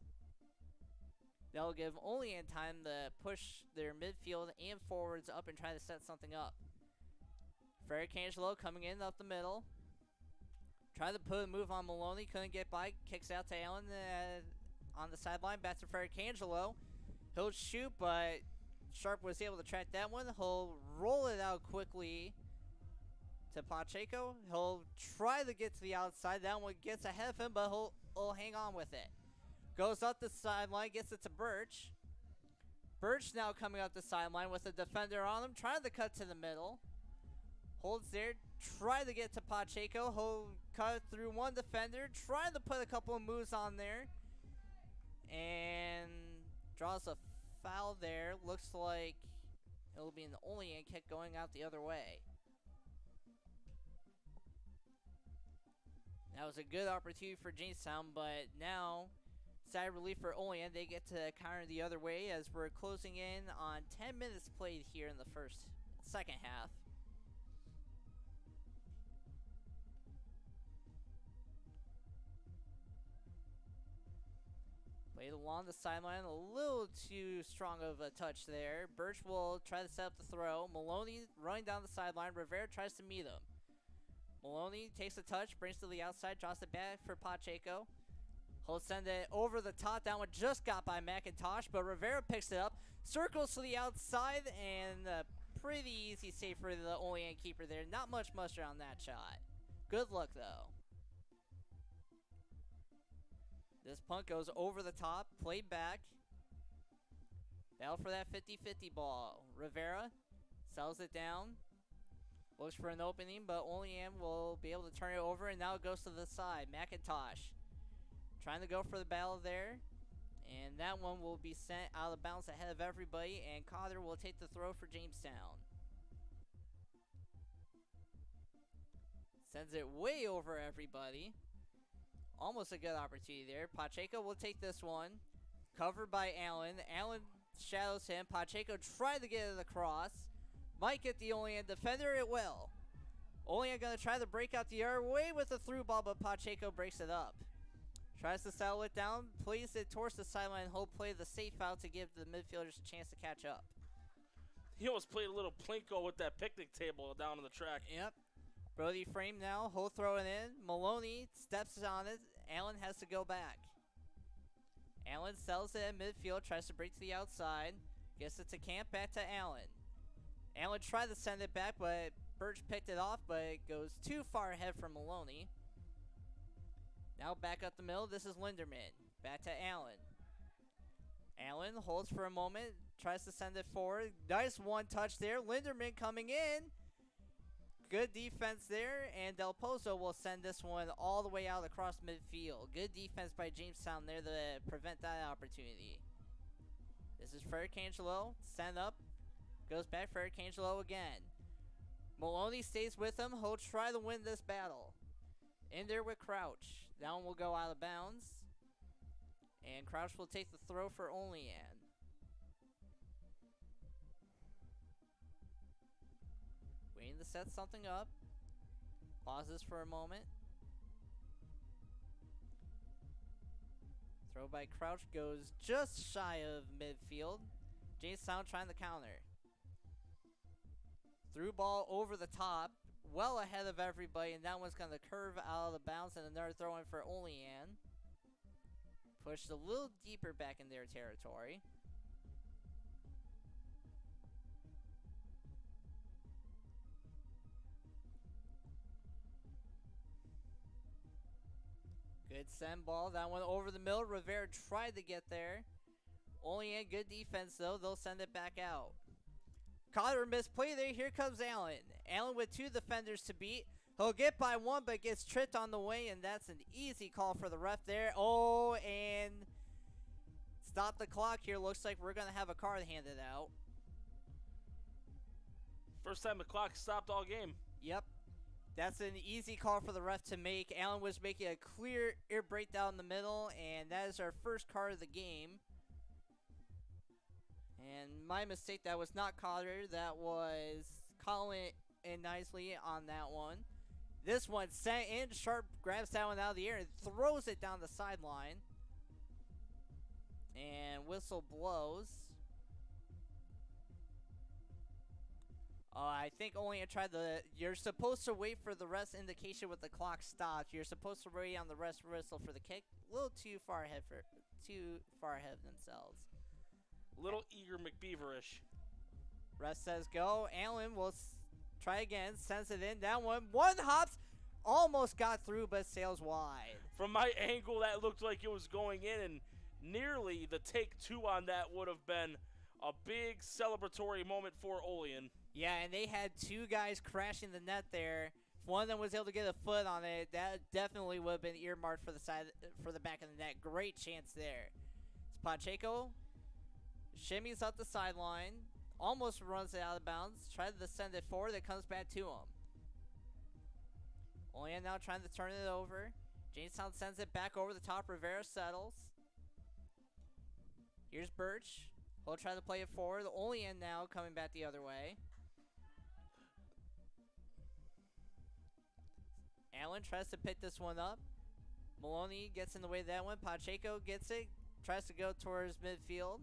That'll give Olean time to push their midfield and forwards up and try to set something up. Frederick Angelo coming in up the middle. Tried to put a move on Maloney, couldn't get by. Kicks out to Allen on the sideline. Back to Frederick Angelo. He'll shoot, but Sharp was able to track that one. He'll roll it out quickly to Pacheco. He'll try to get to the outside. That one gets ahead of him, but he'll hang on with it. Goes up the sideline, gets it to Birch. Birch now coming up the sideline with a defender on him, trying to cut to the middle. Holds there, try to get to Pacheco. He'll cut through one defender, trying to put a couple of moves on there. And draws a foul there. Looks like it'll be an Olean kick going out the other way. That was a good opportunity for Jamestown, but now side relief for Olean. They get to counter the other way as we're closing in on 10 minutes played here in the second half. Played along the sideline, a little too strong of a touch there. Birch will try to set up the throw. Maloney running down the sideline. Rivera tries to meet him. Maloney takes a touch, brings to the outside, drops it back for Pacheco. He'll send it over the top. That one just got by McIntosh, but Rivera picks it up, circles to the outside, and a pretty easy save for the Olean keeper there. Not much mustard on that shot. Good luck, though. This punt goes over the top, played back. Battle for that 50-50 ball. Rivera sells it down. Looks for an opening, but Olean will be able to turn it over, and now it goes to the side. McIntosh trying to go for the battle there. And that one will be sent out of bounds ahead of everybody, and Cotter will take the throw for Jamestown. Sends it way over everybody. Almost a good opportunity there. Pacheco will take this one. Covered by Allen. Allen shadows him. Pacheco tried to get it across. Might get the Olean defender. It will. Olean going to try to break out the other way with a through ball, but Pacheco breaks it up. Tries to settle it down, plays it towards the sideline, and hope play the safe out to give the midfielders a chance to catch up. He almost played a little plinko with that picnic table down on the track. Yep. Brody frame now. He'll throw it in. Maloney steps on it. Allen has to go back. Allen sells it in midfield, tries to break to the outside. Gets it to Camp, back to Allen. Allen tried to send it back, but Birch picked it off, but it goes too far ahead for Maloney. Now back up the middle, this is Linderman. Back to Allen. Allen holds for a moment, tries to send it forward. Nice one touch there. Linderman coming in. Good defense there, and Del Pozo will send this one all the way out across midfield. Good defense by Jamestown there to prevent that opportunity. This is Ferricangelo, send up. Goes back, Ferricangelo again. Maloney stays with him. He'll try to win this battle. In there with Crouch. That one will go out of bounds. And Crouch will take the throw for Olean. Waiting to set something up. Pauses for a moment. Throw by Crouch goes just shy of midfield. Jamestown trying to counter. Through ball over the top, well ahead of everybody, and that one's going to curve out of the bounds, and another throw in for Olean. Pushed a little deeper back in their territory. Good send ball, that one over the middle. Rivera tried to get there. Olean, good defense though, they'll send it back out. Cotter misplay there. Here comes Allen. Allen with two defenders to beat. He'll get by one, but gets tripped on the way, and that's an easy call for the ref there. Oh, and stop the clock here. Looks like we're going to have a card handed out. First time the clock stopped all game. Yep. That's an easy call for the ref to make. Allen was making a clear ear break down the middle, and that is our first card of the game. And my mistake, that was not Cotter, that was Colin and nicely on that one. This one sent in, Sharp grabs that one out of the air and throws it down the sideline. And whistle blows. I think only I tried the, you're supposed to wait for the rest indication with the clock stopped. You're supposed to wait on the rest whistle for the kick. A little too far ahead of themselves. Little eager McBeaverish. Ref says go. Allen will try again. Sends it in. That one hops. Almost got through, but sails wide. From my angle, that looked like it was going in, and nearly the take two on that would have been a big celebratory moment for Olean. Yeah, and they had two guys crashing the net there. If one of them was able to get a foot on it, that definitely would have been earmarked for the back of the net. Great chance there. It's Pacheco. Shimmies up the sideline. Almost runs it out of bounds. Tries to send it forward. It comes back to him. Olean now trying to turn it over. Jamestown sends it back over the top. Rivera settles. Here's Birch. He'll try to play it forward. Olean now coming back the other way. Allen tries to pick this one up. Maloney gets in the way of that one. Pacheco gets it. Tries to go towards midfield.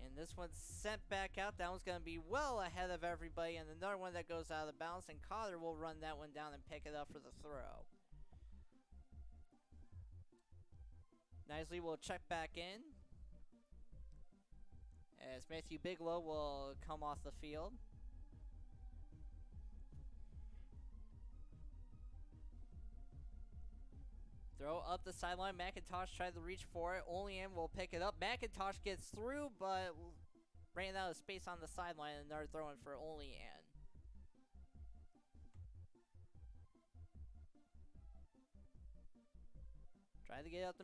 And this one's sent back out. That one's going to be well ahead of everybody. And another one that goes out of bounds. And Cotter will run that one down and pick it up for the throw. Nicely will check back in. As Matthew Bigelow will come off the field. Throw up the sideline. McIntosh tried to reach for it. Olean will pick it up. McIntosh gets through, but ran out of space on the sideline. And they're throwing for Olean. Try to get out the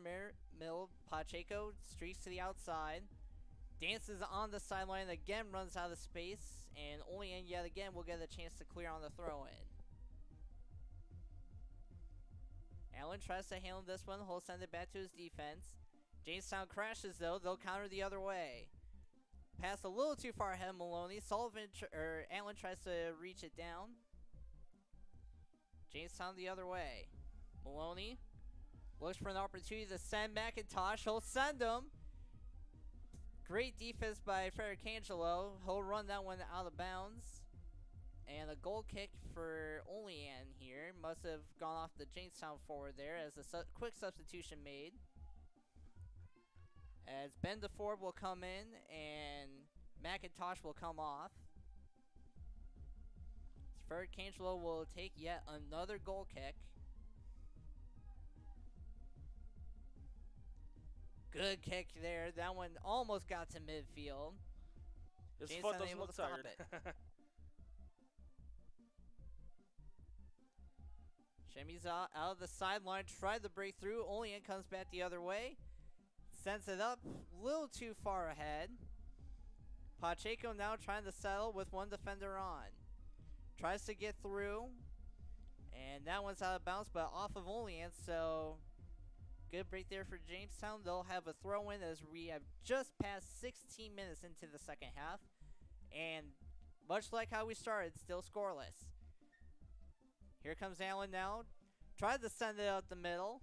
middle. Pacheco streaks to the outside. Dances on the sideline. Again runs out of space. And Olean yet again will get a chance to clear on the throw-in. Allen tries to handle this one. He'll send it back to his defense. Jamestown crashes though. They'll counter the other way. Pass a little too far ahead of Maloney. Allen tries to reach it down. Jamestown the other way. Maloney looks for an opportunity to send McIntosh. He'll send him. Great defense by Ferricangelo. He'll run that one out of bounds. And a goal kick for Olean here. Must have gone off the Jamestown forward there as a quick substitution made. As Ben DeFord will come in and McIntosh will come off. Ferricangelo will take yet another goal kick. Good kick there. That one almost got to midfield. His Jamestown foot doesn't able look to stop tired. it. Shemmy's out of the sideline, tried to break through. Olean comes back the other way. Sends it up, a little too far ahead. Pacheco now trying to settle with one defender on. Tries to get through. And that one's out of bounds, but off of Olean, so good break there for Jamestown. They'll have a throw-in as we have just passed 16 minutes into the second half. And much like how we started, still scoreless. Here comes Allen now. Tried to send it out the middle.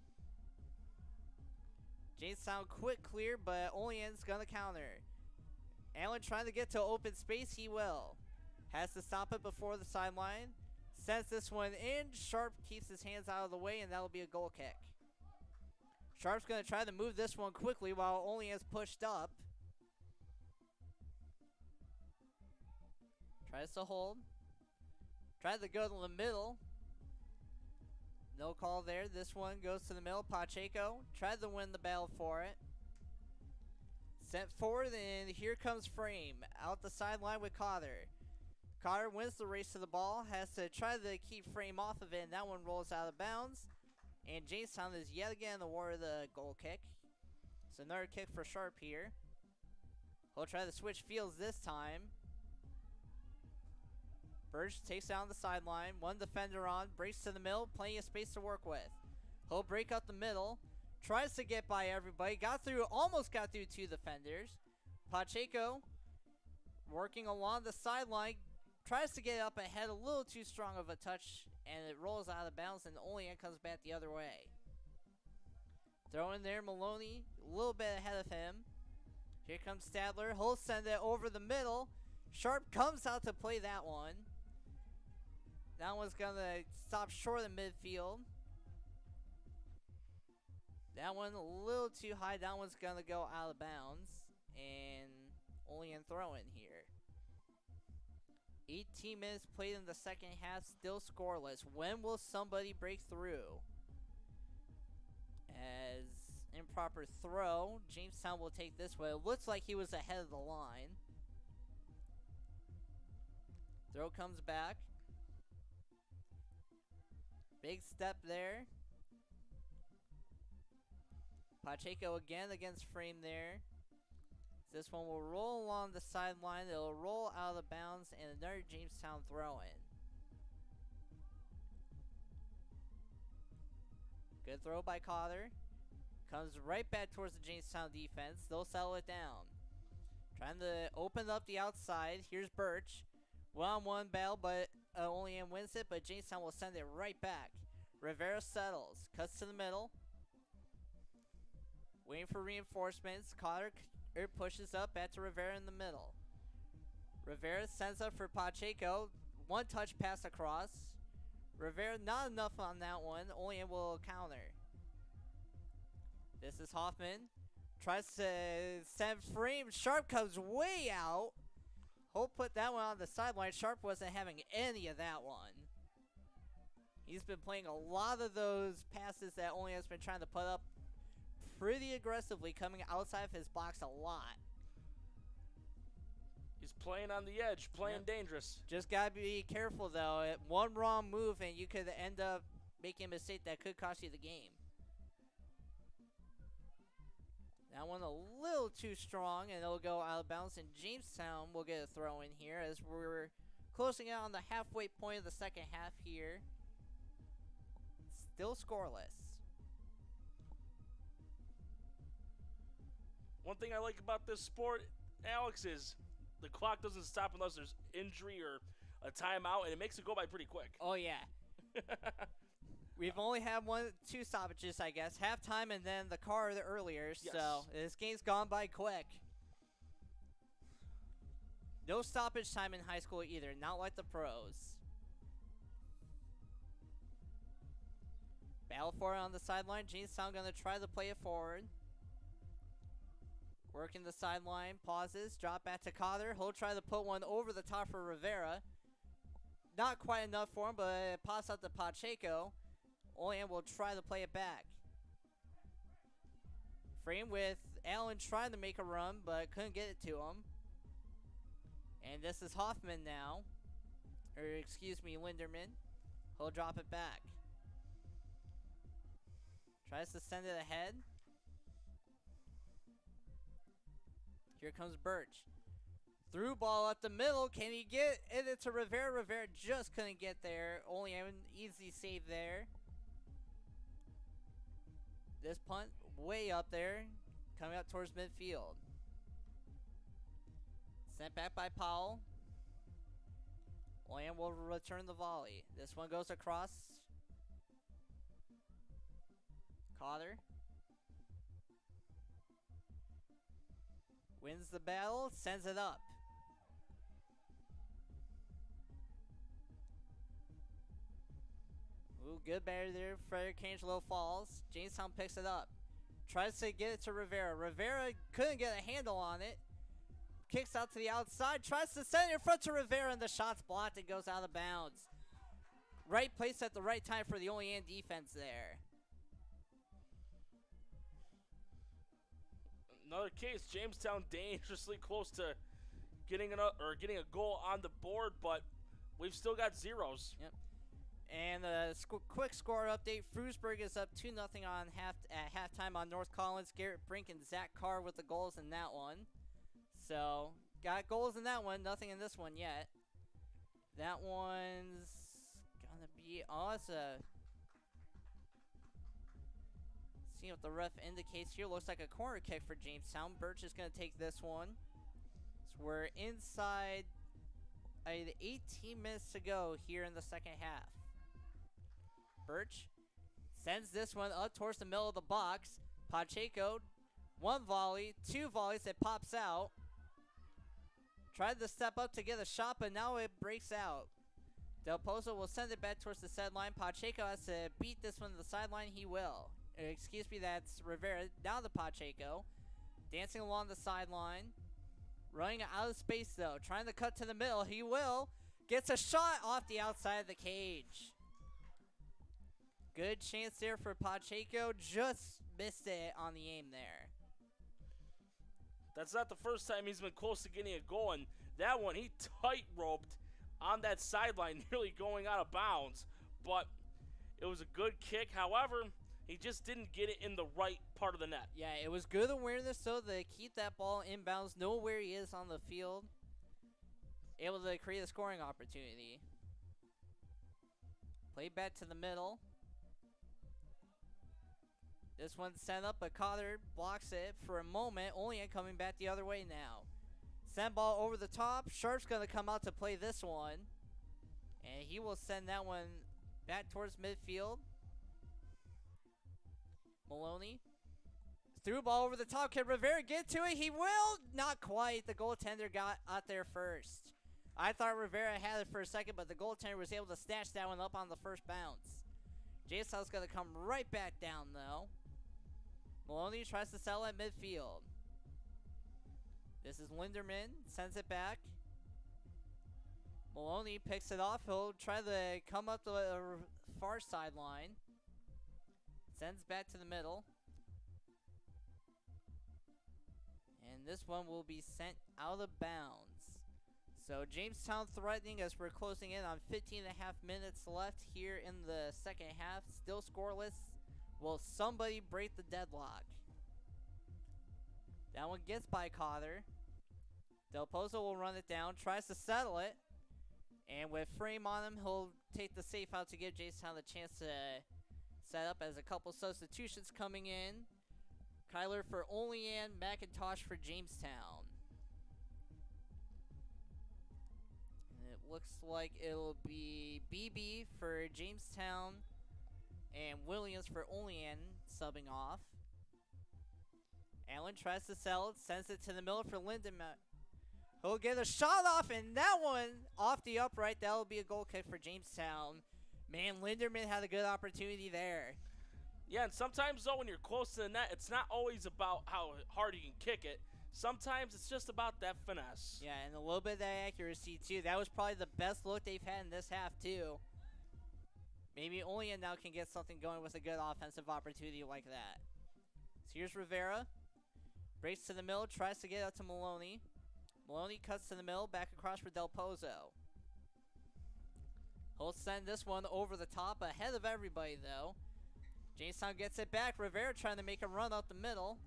Jamestown quick clear, but Olean's gonna counter. Allen trying to get to open space, he will. Has to stop it before the sideline. Sends this one in. Sharp keeps his hands out of the way, and that'll be a goal kick. Sharp's gonna try to move this one quickly while Olean's pushed up. Tries to hold. Tries to go to the middle. No call there. This one goes to the middle. Pacheco tried to win the battle for it. Sent forward, and here comes Frame. Out the sideline with Cotter. Cotter wins the race to the ball. Has to try to keep Frame off of it, and that one rolls out of bounds. And Jamestown is yet again awarded the goal kick. So another kick for Sharp here. He'll try to switch fields this time. Birch takes down the sideline. One defender on. Breaks to the middle. Plenty of space to work with. He'll break up the middle. Tries to get by everybody. Got through. Almost got through two defenders. Pacheco working along the sideline. Tries to get up ahead. A little too strong of a touch. And it rolls out of bounds. And Olean comes back the other way. Throw in there. Maloney. A little bit ahead of him. Here comes Stadler. He'll send it over the middle. Sharp comes out to play that one. That one's going to stop short of midfield. That one a little too high. That one's going to go out of bounds. And Olean throwing here. 18 minutes played in the second half. Still scoreless. When will somebody break through? As improper throw. Jamestown will take this way. It looks like he was ahead of the line. Throw comes back. Big step there. Pacheco again against Frame there. This one will roll along the sideline. It'll roll out of bounds and another Jamestown throw-in. Good throw by Cotter. Comes right back towards the Jamestown defense. They'll settle it down. Trying to open up the outside. Here's Birch. One-on-one battle, but Olean wins it, but Jamestown will send it right back. Rivera settles. Cuts to the middle. Waiting for reinforcements. Cotter pushes up back to Rivera in the middle. Rivera sends up for Pacheco. One touch pass across. Rivera not enough on that one. Olean will counter. This is Hoffman. Tries to send Frame. Sharp comes way out. He'll put that one on the sideline. Sharp wasn't having any of that one. He's been playing a lot of those passes that Olean's been trying to put up pretty aggressively, coming outside of his box a lot. He's playing on the edge, playing dangerous. Just gotta be careful though. One wrong move and you could end up making a mistake that could cost you the game. That one a little too strong, and it'll go out of bounds, and Jamestown will get a throw in here as we're closing out on the halfway point of the second half here. Still scoreless. One thing I like about this sport, Alex, is the clock doesn't stop unless there's injury or a timeout, and it makes it go by pretty quick. Oh, yeah. We've only had two stoppages, I guess. Halftime and then the car earlier, Yes. so this game's gone by quick. No stoppage time in high school either, not like the pros. Battle for it on the sideline. Jamestown going to try to play it forward. Working the sideline, pauses, drop back to Cotter. He'll try to put one over the top for Rivera. Not quite enough for him, but it pops out to Pacheco. Olean will try to play it back. Frame with Allen trying to make a run, but couldn't get it to him. And this is Hoffman now. Or excuse me, Linderman. He'll drop it back. Tries to send it ahead. Here comes Birch. Through ball up the middle. Can he get it into Rivera? Rivera just couldn't get there. Only an easy save there. This punt way up there. Coming up towards midfield. Sent back by Powell. Olean will return the volley. This one goes across. Cotter. Wins the battle, sends it up. Ooh, good batter there. Frederick Angelo falls. Jamestown picks it up. Tries to get it to Rivera. Rivera couldn't get a handle on it. Kicks out to the outside. Tries to send it in front to Rivera, and the shot's blocked and goes out of bounds. Right place at the right time for the Olean defense there. Another case, Jamestown dangerously close to getting a goal on the board, but we've still got zeros. Yep. And a quick score update. Frewsburg is up 2-0 at halftime on North Collins. Garrett Brink and Zach Carr with the goals in that one. So, got goals in that one. Nothing in this one yet. That one's gonna be See what the ref indicates here. Looks like a corner kick for Jamestown. Birch is going to take this one. So we're inside 18 minutes to go here in the second half. Birch sends this one up towards the middle of the box. Pacheco, one volley, two volleys. It pops out. Tried to step up to get a shot, but now it breaks out. Del Pozo will send it back towards the sideline. Pacheco has to beat this one to the sideline. He will. Excuse me, that's Rivera. Now to Pacheco. Dancing along the sideline. Running out of space, though. Trying to cut to the middle. He will. Gets a shot off the outside of the cage. Good chance there for Pacheco. Just missed it on the aim there. That's not the first time he's been close to getting a goal, and that one he tight-roped on that sideline, nearly going out of bounds. But it was a good kick. However, he just didn't get it in the right part of the net. Yeah, it was good awareness, though, to keep that ball inbounds, know where he is on the field. Able to create a scoring opportunity. Played back to the middle. This one's sent up, but Cotter blocks it for a moment. Olean coming back the other way now. Send ball over the top. Sharp's going to come out to play this one. And he will send that one back towards midfield. Maloney. Through ball over the top. Can Rivera get to it? He will. Not quite. The goaltender got out there first. I thought Rivera had it for a second, but the goaltender was able to snatch that one up on the first bounce. Jamestown's going to come right back down, though. Maloney tries to settle at midfield. This is Linderman. Sends it back. Maloney picks it off. He'll try to come up the far sideline. Sends back to the middle. And this one will be sent out of bounds. So Jamestown threatening as we're closing in on 15.5 minutes left here in the second half. Still scoreless. Will somebody break the deadlock? That one gets by Cotter. Del Pozo will run it down. Tries to settle it. And with Frame on him, he'll take the safe out to give Jamestown the chance to set up as a couple substitutions coming in. Kyler for Olean, McIntosh for Jamestown. And it looks like it'll be BB for Jamestown and Williams for Olean subbing off. Allen tries to sell it, sends it to the middle for Lindemann. He'll get a shot off, and that one off the upright. That'll be a goal kick for Jamestown. Man, Linderman had a good opportunity there. Yeah, and sometimes, though, when you're close to the net, it's not always about how hard you can kick it. Sometimes it's just about that finesse. Yeah, and a little bit of that accuracy, too. That was probably the best look they've had in this half, too. Maybe Olean now can get something going with a good offensive opportunity like that. So here's Rivera. Breaks to the middle, tries to get out to Maloney. Maloney cuts to the middle, back across for Del Pozo. He'll send this one over the top, ahead of everybody, though. Jamestown gets it back. Rivera trying to make a run up the middle.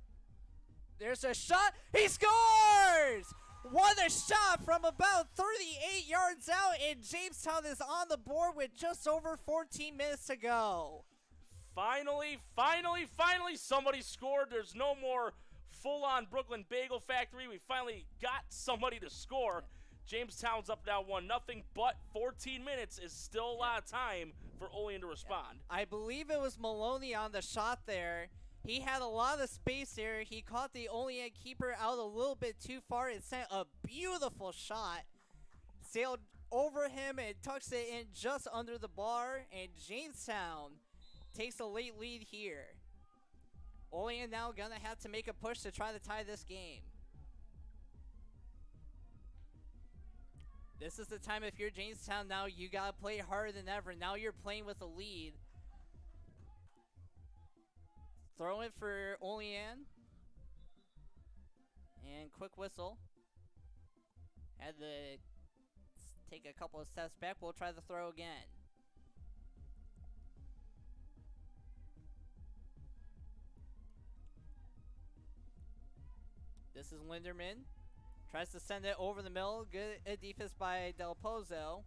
There's a shot. He scores! What a shot from about 38 yards out, and Jamestown is on the board with just over 14 minutes to go. Finally, somebody scored. There's no more full-on Brooklyn Bagel Factory. We finally got somebody to score. Jamestown's up now 1-0, but 14 minutes is still a lot of time for Olean to respond. I believe it was Maloney on the shot there. He had a lot of space there. He caught the Olean keeper out a little bit too far and sent a beautiful shot. Sailed over him and tucks it in just under the bar, and Jamestown takes a late lead here. Olean now gonna have to make a push to try to tie this game. This is the time if you're Jamestown now, you gotta play harder than ever. Now you're playing with a lead. Throw it for Olean. And quick whistle. Had to take a couple of steps back. We'll try the throw again. This is Linderman. Tries to send it over the middle. Good defense by Del Pozo.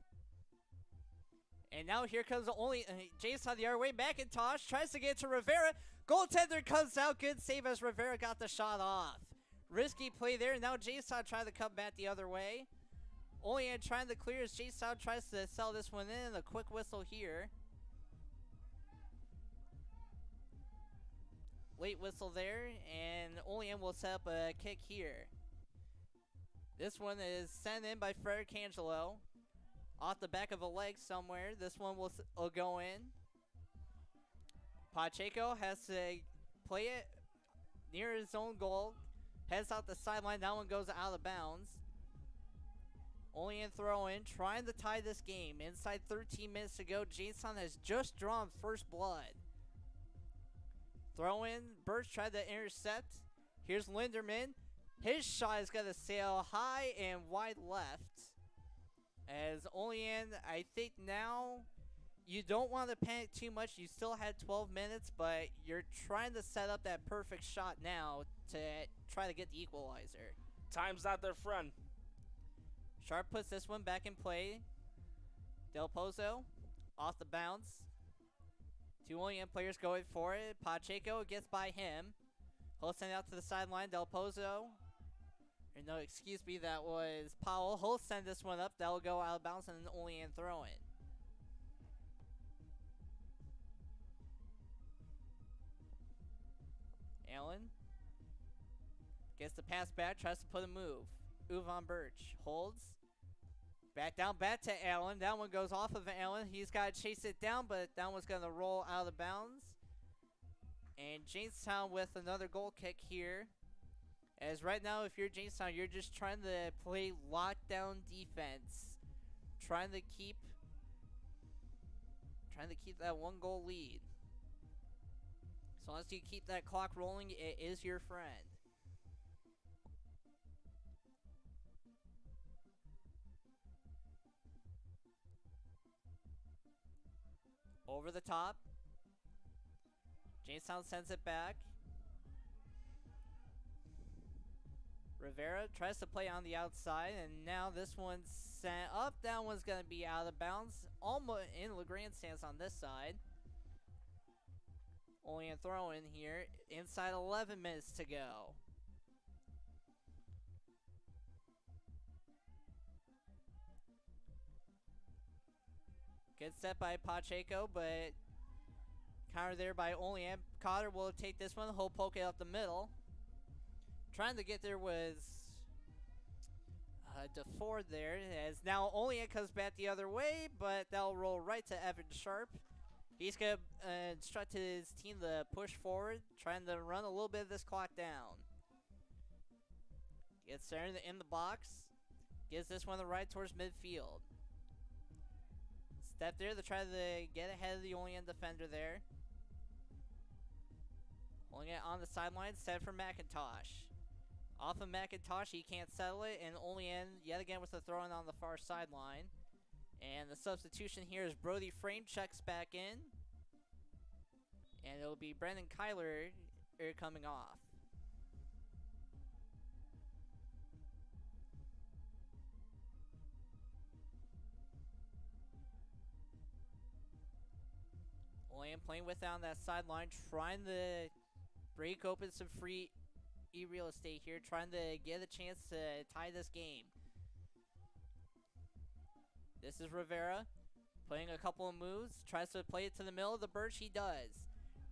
And now here comes the only Jamestown the other way. McIntosh tries to get it to Rivera. Goaltender comes out. Good save as Rivera got the shot off. Risky play there. Now Jamestown trying to come back the other way. Olean trying to clear as Jamestown tries to sell this one in. A quick whistle here. Late whistle there. And Olean will set up a kick here. This one is sent in by Frederick Angelo. Off the back of a leg somewhere. This one will go in. Pacheco has to play it near his own goal. Heads out the sideline. That one goes out of bounds. Olean throw in. Trying to tie this game. Inside 13 minutes to go. Jamestown has just drawn first blood. Throw in. Birch tried to intercept. Here's Linderman. His shot is going to sail high and wide left. As Olean, I think now you don't want to panic too much. You still had 12 minutes, but you're trying to set up that perfect shot now to try to get the equalizer. Time's not their friend. Sharp puts this one back in play. Del Pozo off the bounce. Two Olean players going for it. Pacheco gets by him. He'll send it out to the sideline. Del Pozo. Or no, excuse me, that was Powell. He'll send this one up. That'll go out of bounds and Olean throw it. Allen gets the pass back, tries to put a move. Uvan Birch holds. Back down, back to Allen. That one goes off of Allen. He's got to chase it down, but that one's going to roll out of bounds. And Jamestown with another goal kick here. As right now, if you're Jamestown, you're just trying to play lockdown defense. Trying to keep that one goal lead. So as you keep that clock rolling, it is your friend. Over the top. Jamestown sends it back. Rivera tries to play on the outside, and now this one's sent up. That one's going to be out of bounds. Almost in LeGrand stance on this side. Only a throw in here. Inside 11 minutes to go. Good set by Pacheco, but counter there by Olean. Cotter will take this one. He'll poke it up the middle. Trying to get there was DeFord there. As now Olean comes back the other way, but that'll roll right to Evan Sharp. He's going to instruct his team to push forward, trying to run a little bit of this clock down. Gets there in the box. Gives this one the right towards midfield. Step there to try to get ahead of the Olean defender there. Holding it on the sideline, set for McIntosh. Off of McIntosh, he can't settle it, and Olean yet again with the throw-in on the far sideline. And the substitution here is Brody Frame checks back in. And it'll be Brendan Kyler coming off. Olean playing with on that sideline, trying to break open some free real estate here, trying to get a chance to tie this game. This is Rivera playing a couple of moves, tries to play it to the middle of the Birch. He does.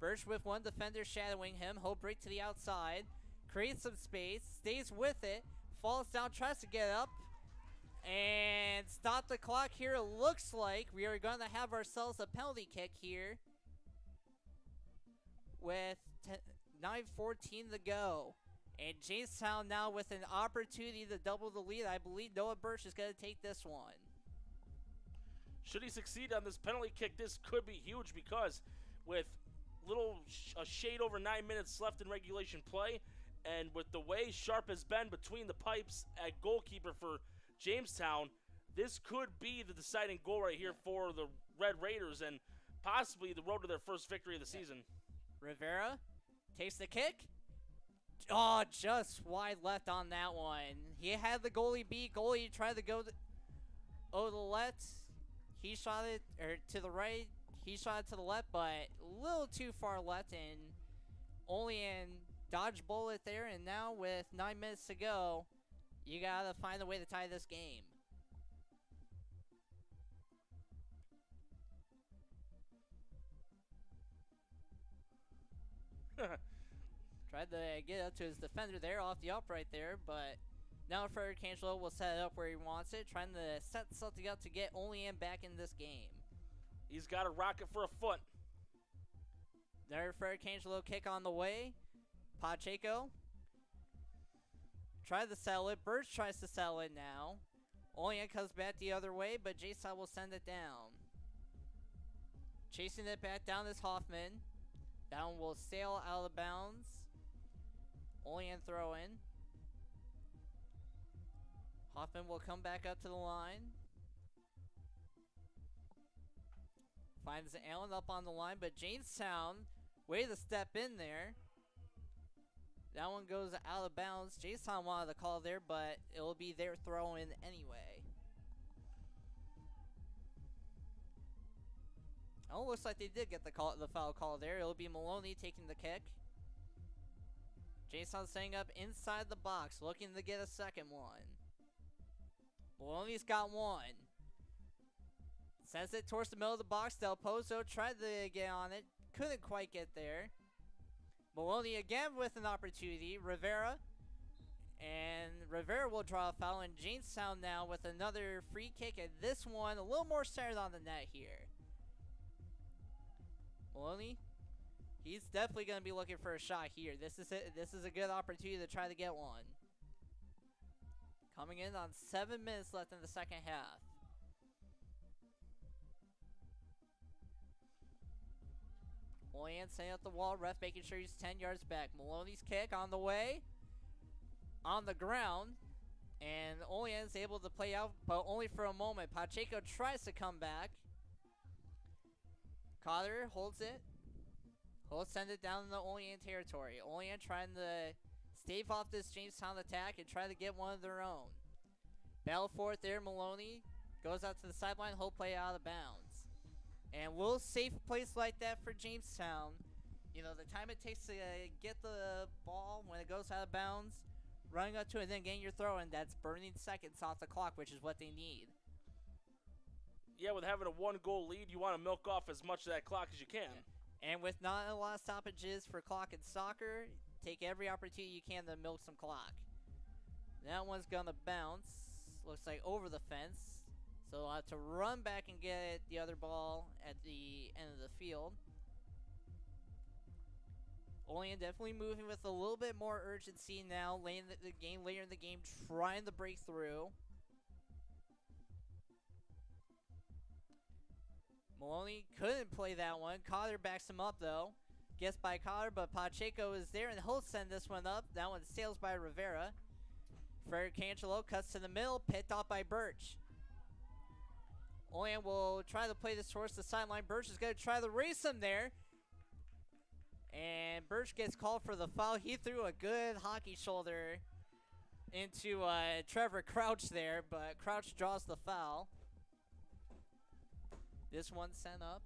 Birch with one defender shadowing him. He'll break to the outside, creates some space, stays with it, falls down, tries to get up, and stop the clock here. It looks like we are going to have ourselves a penalty kick here with 9:14 to go. And Jamestown now with an opportunity to double the lead. I believe Noah Birch is going to take this one. Should he succeed on this penalty kick, this could be huge because with a shade over 9 minutes left in regulation play, and with the way Sharp has been between the pipes at goalkeeper for Jamestown, this could be the deciding goal right here for the Red Raiders and possibly the road to their first victory of the season. Rivera takes the kick. Oh, just wide left on that one. He had the goalie beat. Goalie tried to go to the left. He shot it to the right. He shot it to the left, but a little too far left, and Olean dodge bullet there. And now with 9 minutes to go, you gotta find a way to tie this game. Tried to get up to his defender there off the upright there, but now Frederick Angelo will set it up where he wants it, trying to set something up to get Olean back in this game. He's got a rocket for a foot. There, Frederick Angelo kick on the way. Pacheco tried to settle it. Birch tries to settle it now. Olean comes back the other way, but Jason will send it down. Chasing it back down is Hoffman. That one will sail out of bounds. Olean throw in. Hoffman will come back up to the line. Finds Allen up on the line, but Jamestown, way to step in there. That one goes out of bounds. Jamestown wanted to call there, but it will be their throw in anyway. Oh, looks like they did get the foul call there. It'll be Maloney taking the kick. Jason staying up inside the box, looking to get a second one. Maloney's got one. Sends it towards the middle of the box. Del Pozo tried to get on it. Couldn't quite get there. Maloney again with an opportunity. Rivera. And Rivera will draw a foul. And Jamestown now with another free kick. And this one a little more centered on the net here. Maloney, he's definitely going to be looking for a shot here. This is a good opportunity to try to get one. Coming in on 7 minutes left in the second half. Olean setting up the wall. Ref making sure he's 10 yards back. Maloney's kick on the way. On the ground. And Olean's able to play out, but only for a moment. Pacheco tries to come back. Cotter holds it. He'll send it down in the Olean territory. Olean trying to stave off this Jamestown attack and try to get one of their own. Battle for it there. Maloney goes out to the sideline. He'll play out of bounds. And will safe place like that for Jamestown the time it takes to get the ball when it goes out of bounds, running up to it, and then getting your throw in, that's burning seconds off the clock, which is what they need. Yeah, with having a 1-goal lead, you want to milk off as much of that clock as you can. Yeah. And with not a lot of stoppages for clock in soccer, take every opportunity you can to milk some clock. That one's going to bounce. Looks like over the fence. So they'll have to run back and get the other ball at the end of the field. Olean definitely moving with a little bit more urgency now, late in the game, later in the game, trying to break through. Maloney couldn't play that one. Cotter backs him up, though. Gets by Cotter, but Pacheco is there, and he'll send this one up. That one sails by Rivera. Frederick Angelo cuts to the middle, picked off by Birch. Olean will try to play this towards the sideline. Birch is going to try to race him there. And Birch gets called for the foul. He threw a good hockey shoulder into Trevor Crouch there, but Crouch draws the foul. This one sent up.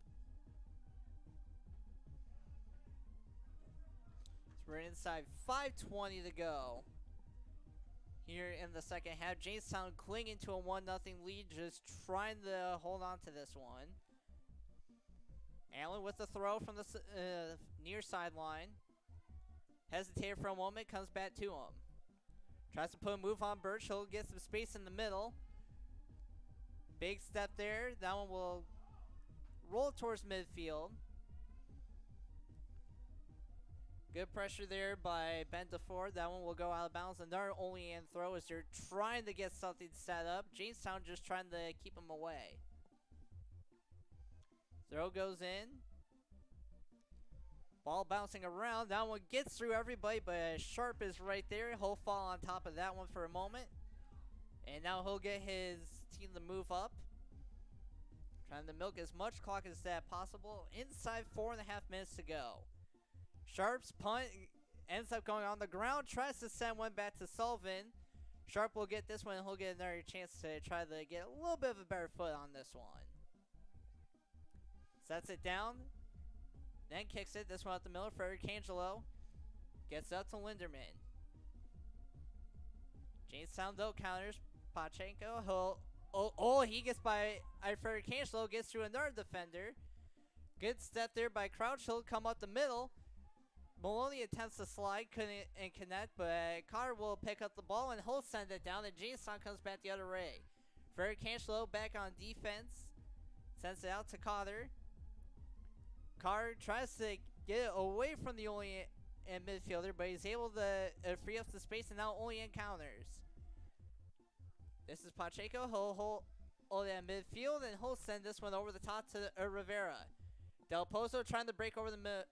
So we're inside 5:20 to go here in the second half. Jamestown clinging to a 1-0 lead, just trying to hold on to this one. Allen with the throw from the near sideline. Hesitated for a moment, comes back to him. Tries to put a move on Birch. He'll get some space in the middle. Big step there. That one will roll towards midfield. Good pressure there by Ben DeFord. That one will go out of bounds. Another Olean throw as they're trying to get something set up. Jamestown just trying to keep them away. Throw goes in. Ball bouncing around. That one gets through everybody, but Sharp is right there. He'll fall on top of that one for a moment. And now he'll get his team to move up. Trying to milk as much clock as that possible. Inside 4.5 minutes to go. Sharp's punt ends up going on the ground. Tries to send one back to Sullivan. Sharp will get this one, and he'll get another chance to try to get a little bit of a better foot on this one. Sets it down, then kicks it. This one out the middle. Frederick Angelo gets up to Linderman. Jamestown, though, counters. Pacheco, he gets by Frederick Angelo, gets through another defender. Good step there by Crouch. He'll come up the middle. Maloney attempts to slide, couldn't and connect, but Carter will pick up the ball, and he'll send it down, and Jamestown comes back the other way. Frederick Angelo back on defense. Sends it out to Cotter. Carter tries to get it away from the Olean midfielder, but he's able to free up the space, and now Olean counters. This is Pacheco. He'll hold Olean midfield, and he'll send this one over the top to Rivera. Del Pozo trying to break over the middle.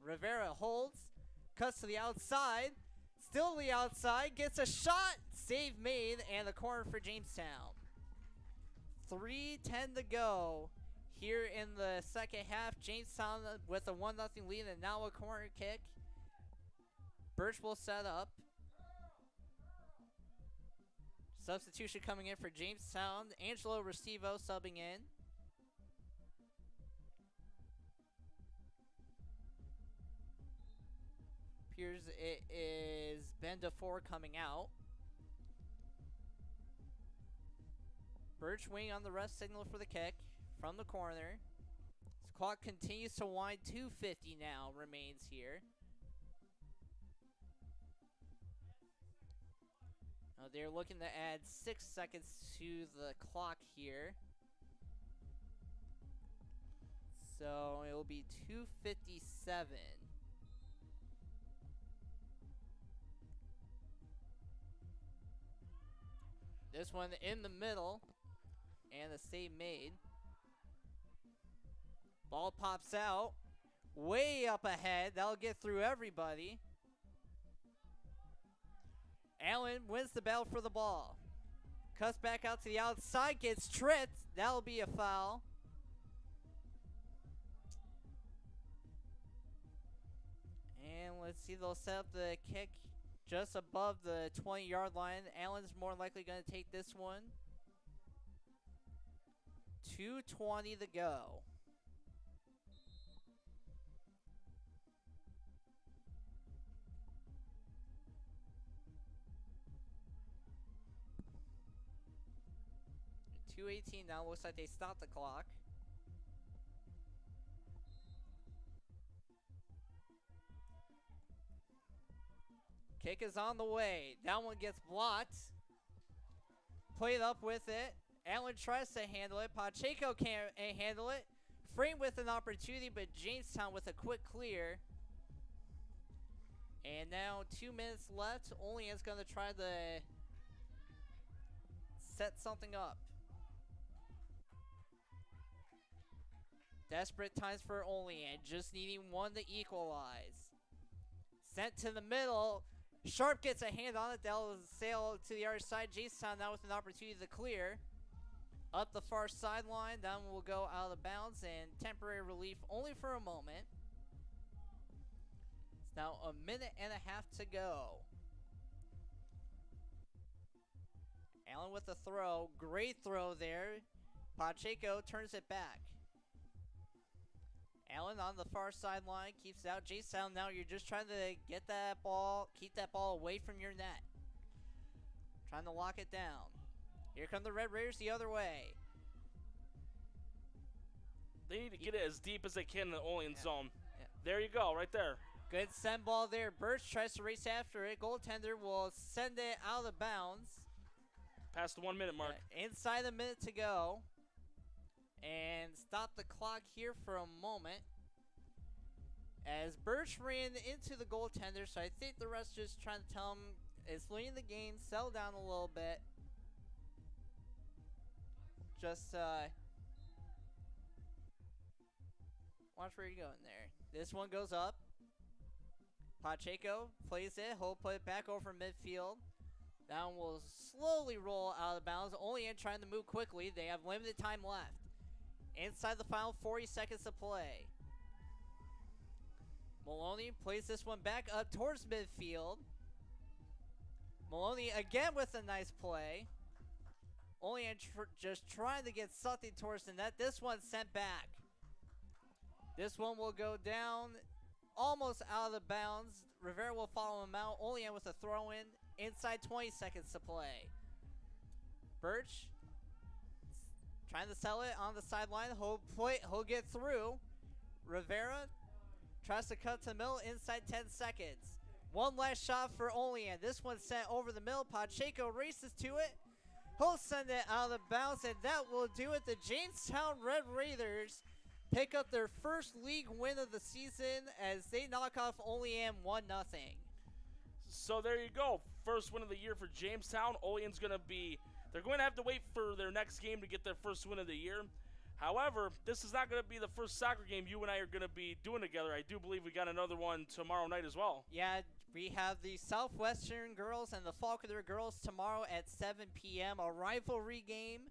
Rivera holds, cuts to the outside, still the outside, gets a shot, save made, and the corner for Jamestown. 3:10 to go here in the second half. Jamestown with a 1-0 lead, and now a corner kick. Birch will set up. Substitution coming in for Jamestown. Angelo Restivo subbing in. Appears it is Ben DeFore coming out. Birch waiting on the ref signal for the kick from the corner. This clock continues to wind. 2:50 now remains here. Now they're looking to add 6 seconds to the clock here. So it will be 2:57. This one in the middle, and the save made. Ball pops out, way up ahead. That'll get through everybody. Allen wins the battle for the ball. Cuts back out to the outside, gets tripped. That'll be a foul. And let's see, they'll set up the kick just above the 20-yard line. Allen's more likely going to take this one. 2:20 to go. 2:18 now. Looks like they stopped the clock. Kick is on the way. That one gets blocked. Played up with it. Allen tries to handle it. Pacheco can't handle it. Frame with an opportunity, but Jamestown with a quick clear. And now 2 minutes left. Olean's going to try to set something up. Desperate times for Olean. Just needing one to equalize. Sent to the middle. Sharp gets a hand on it. That'll sail to the other side. Jamestown now with an opportunity to clear. Up the far sideline. That one will go out of bounds and temporary relief only for a moment. It's now a minute and a half to go. Allen with the throw. Great throw there. Pacheco turns it back. Allen on the far sideline keeps it out. Jamestown now you're just trying to get that ball, keep that ball away from your net. Trying to lock it down. Here come the Red Raiders the other way. They need to get it as deep as they can in the Olean zone. Yeah. There you go, right there. Good send ball there. Birch tries to race after it. Goaltender will send it out of bounds. Past the 1 minute mark. Inside a minute to go. And stop the clock here for a moment. As Birch ran into the goaltender, so I think the rest just trying to tell him it's leading the game, settle down a little bit. Just watch where you're going there. This one goes up. Pacheco plays it. He'll put it back over midfield. That one will slowly roll out of bounds. Olean trying to move quickly. They have limited time left. Inside the final 40 seconds to play. Maloney plays this one back up towards midfield. Maloney again with a nice play. Olean just trying to get something towards the net. This one sent back. This one will go down almost out of bounds. Rivera will follow him out. Olean with a throw in. Inside 20 seconds to play. Birch trying to sell it on the sideline. He'll get through. Rivera tries to cut to the middle inside 10 seconds. One last shot for Olean. This one sent over the middle. Pacheco races to it. He'll send it out of bounds, and that will do it. The Jamestown Red Raiders pick up their first league win of the season as they knock off Olean 1-0. So there you go. First win of the year for Jamestown. Olean's going to be... They're going to have to wait for their next game to get their first win of the year. However, this is not going to be the first soccer game you and I are going to be doing together. I do believe we got another one tomorrow night as well. Yeah, we have the Southwestern girls and the Falconer girls tomorrow at 7 p.m. A rivalry game.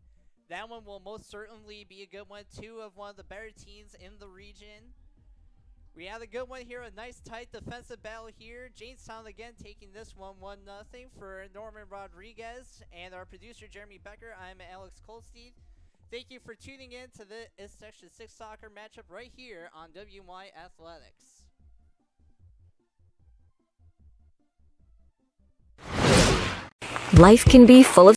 That one will most certainly be a good one. Two of one of the better teams in the region. We had a good one here, a nice tight defensive battle here. Jamestown again taking this one 1-0 for Norman Rodriguez and our producer Jeremy Becker. I'm Alex Kolstein. Thank you for tuning in to this Section 6 soccer matchup right here on WY Athletics. Life can be full of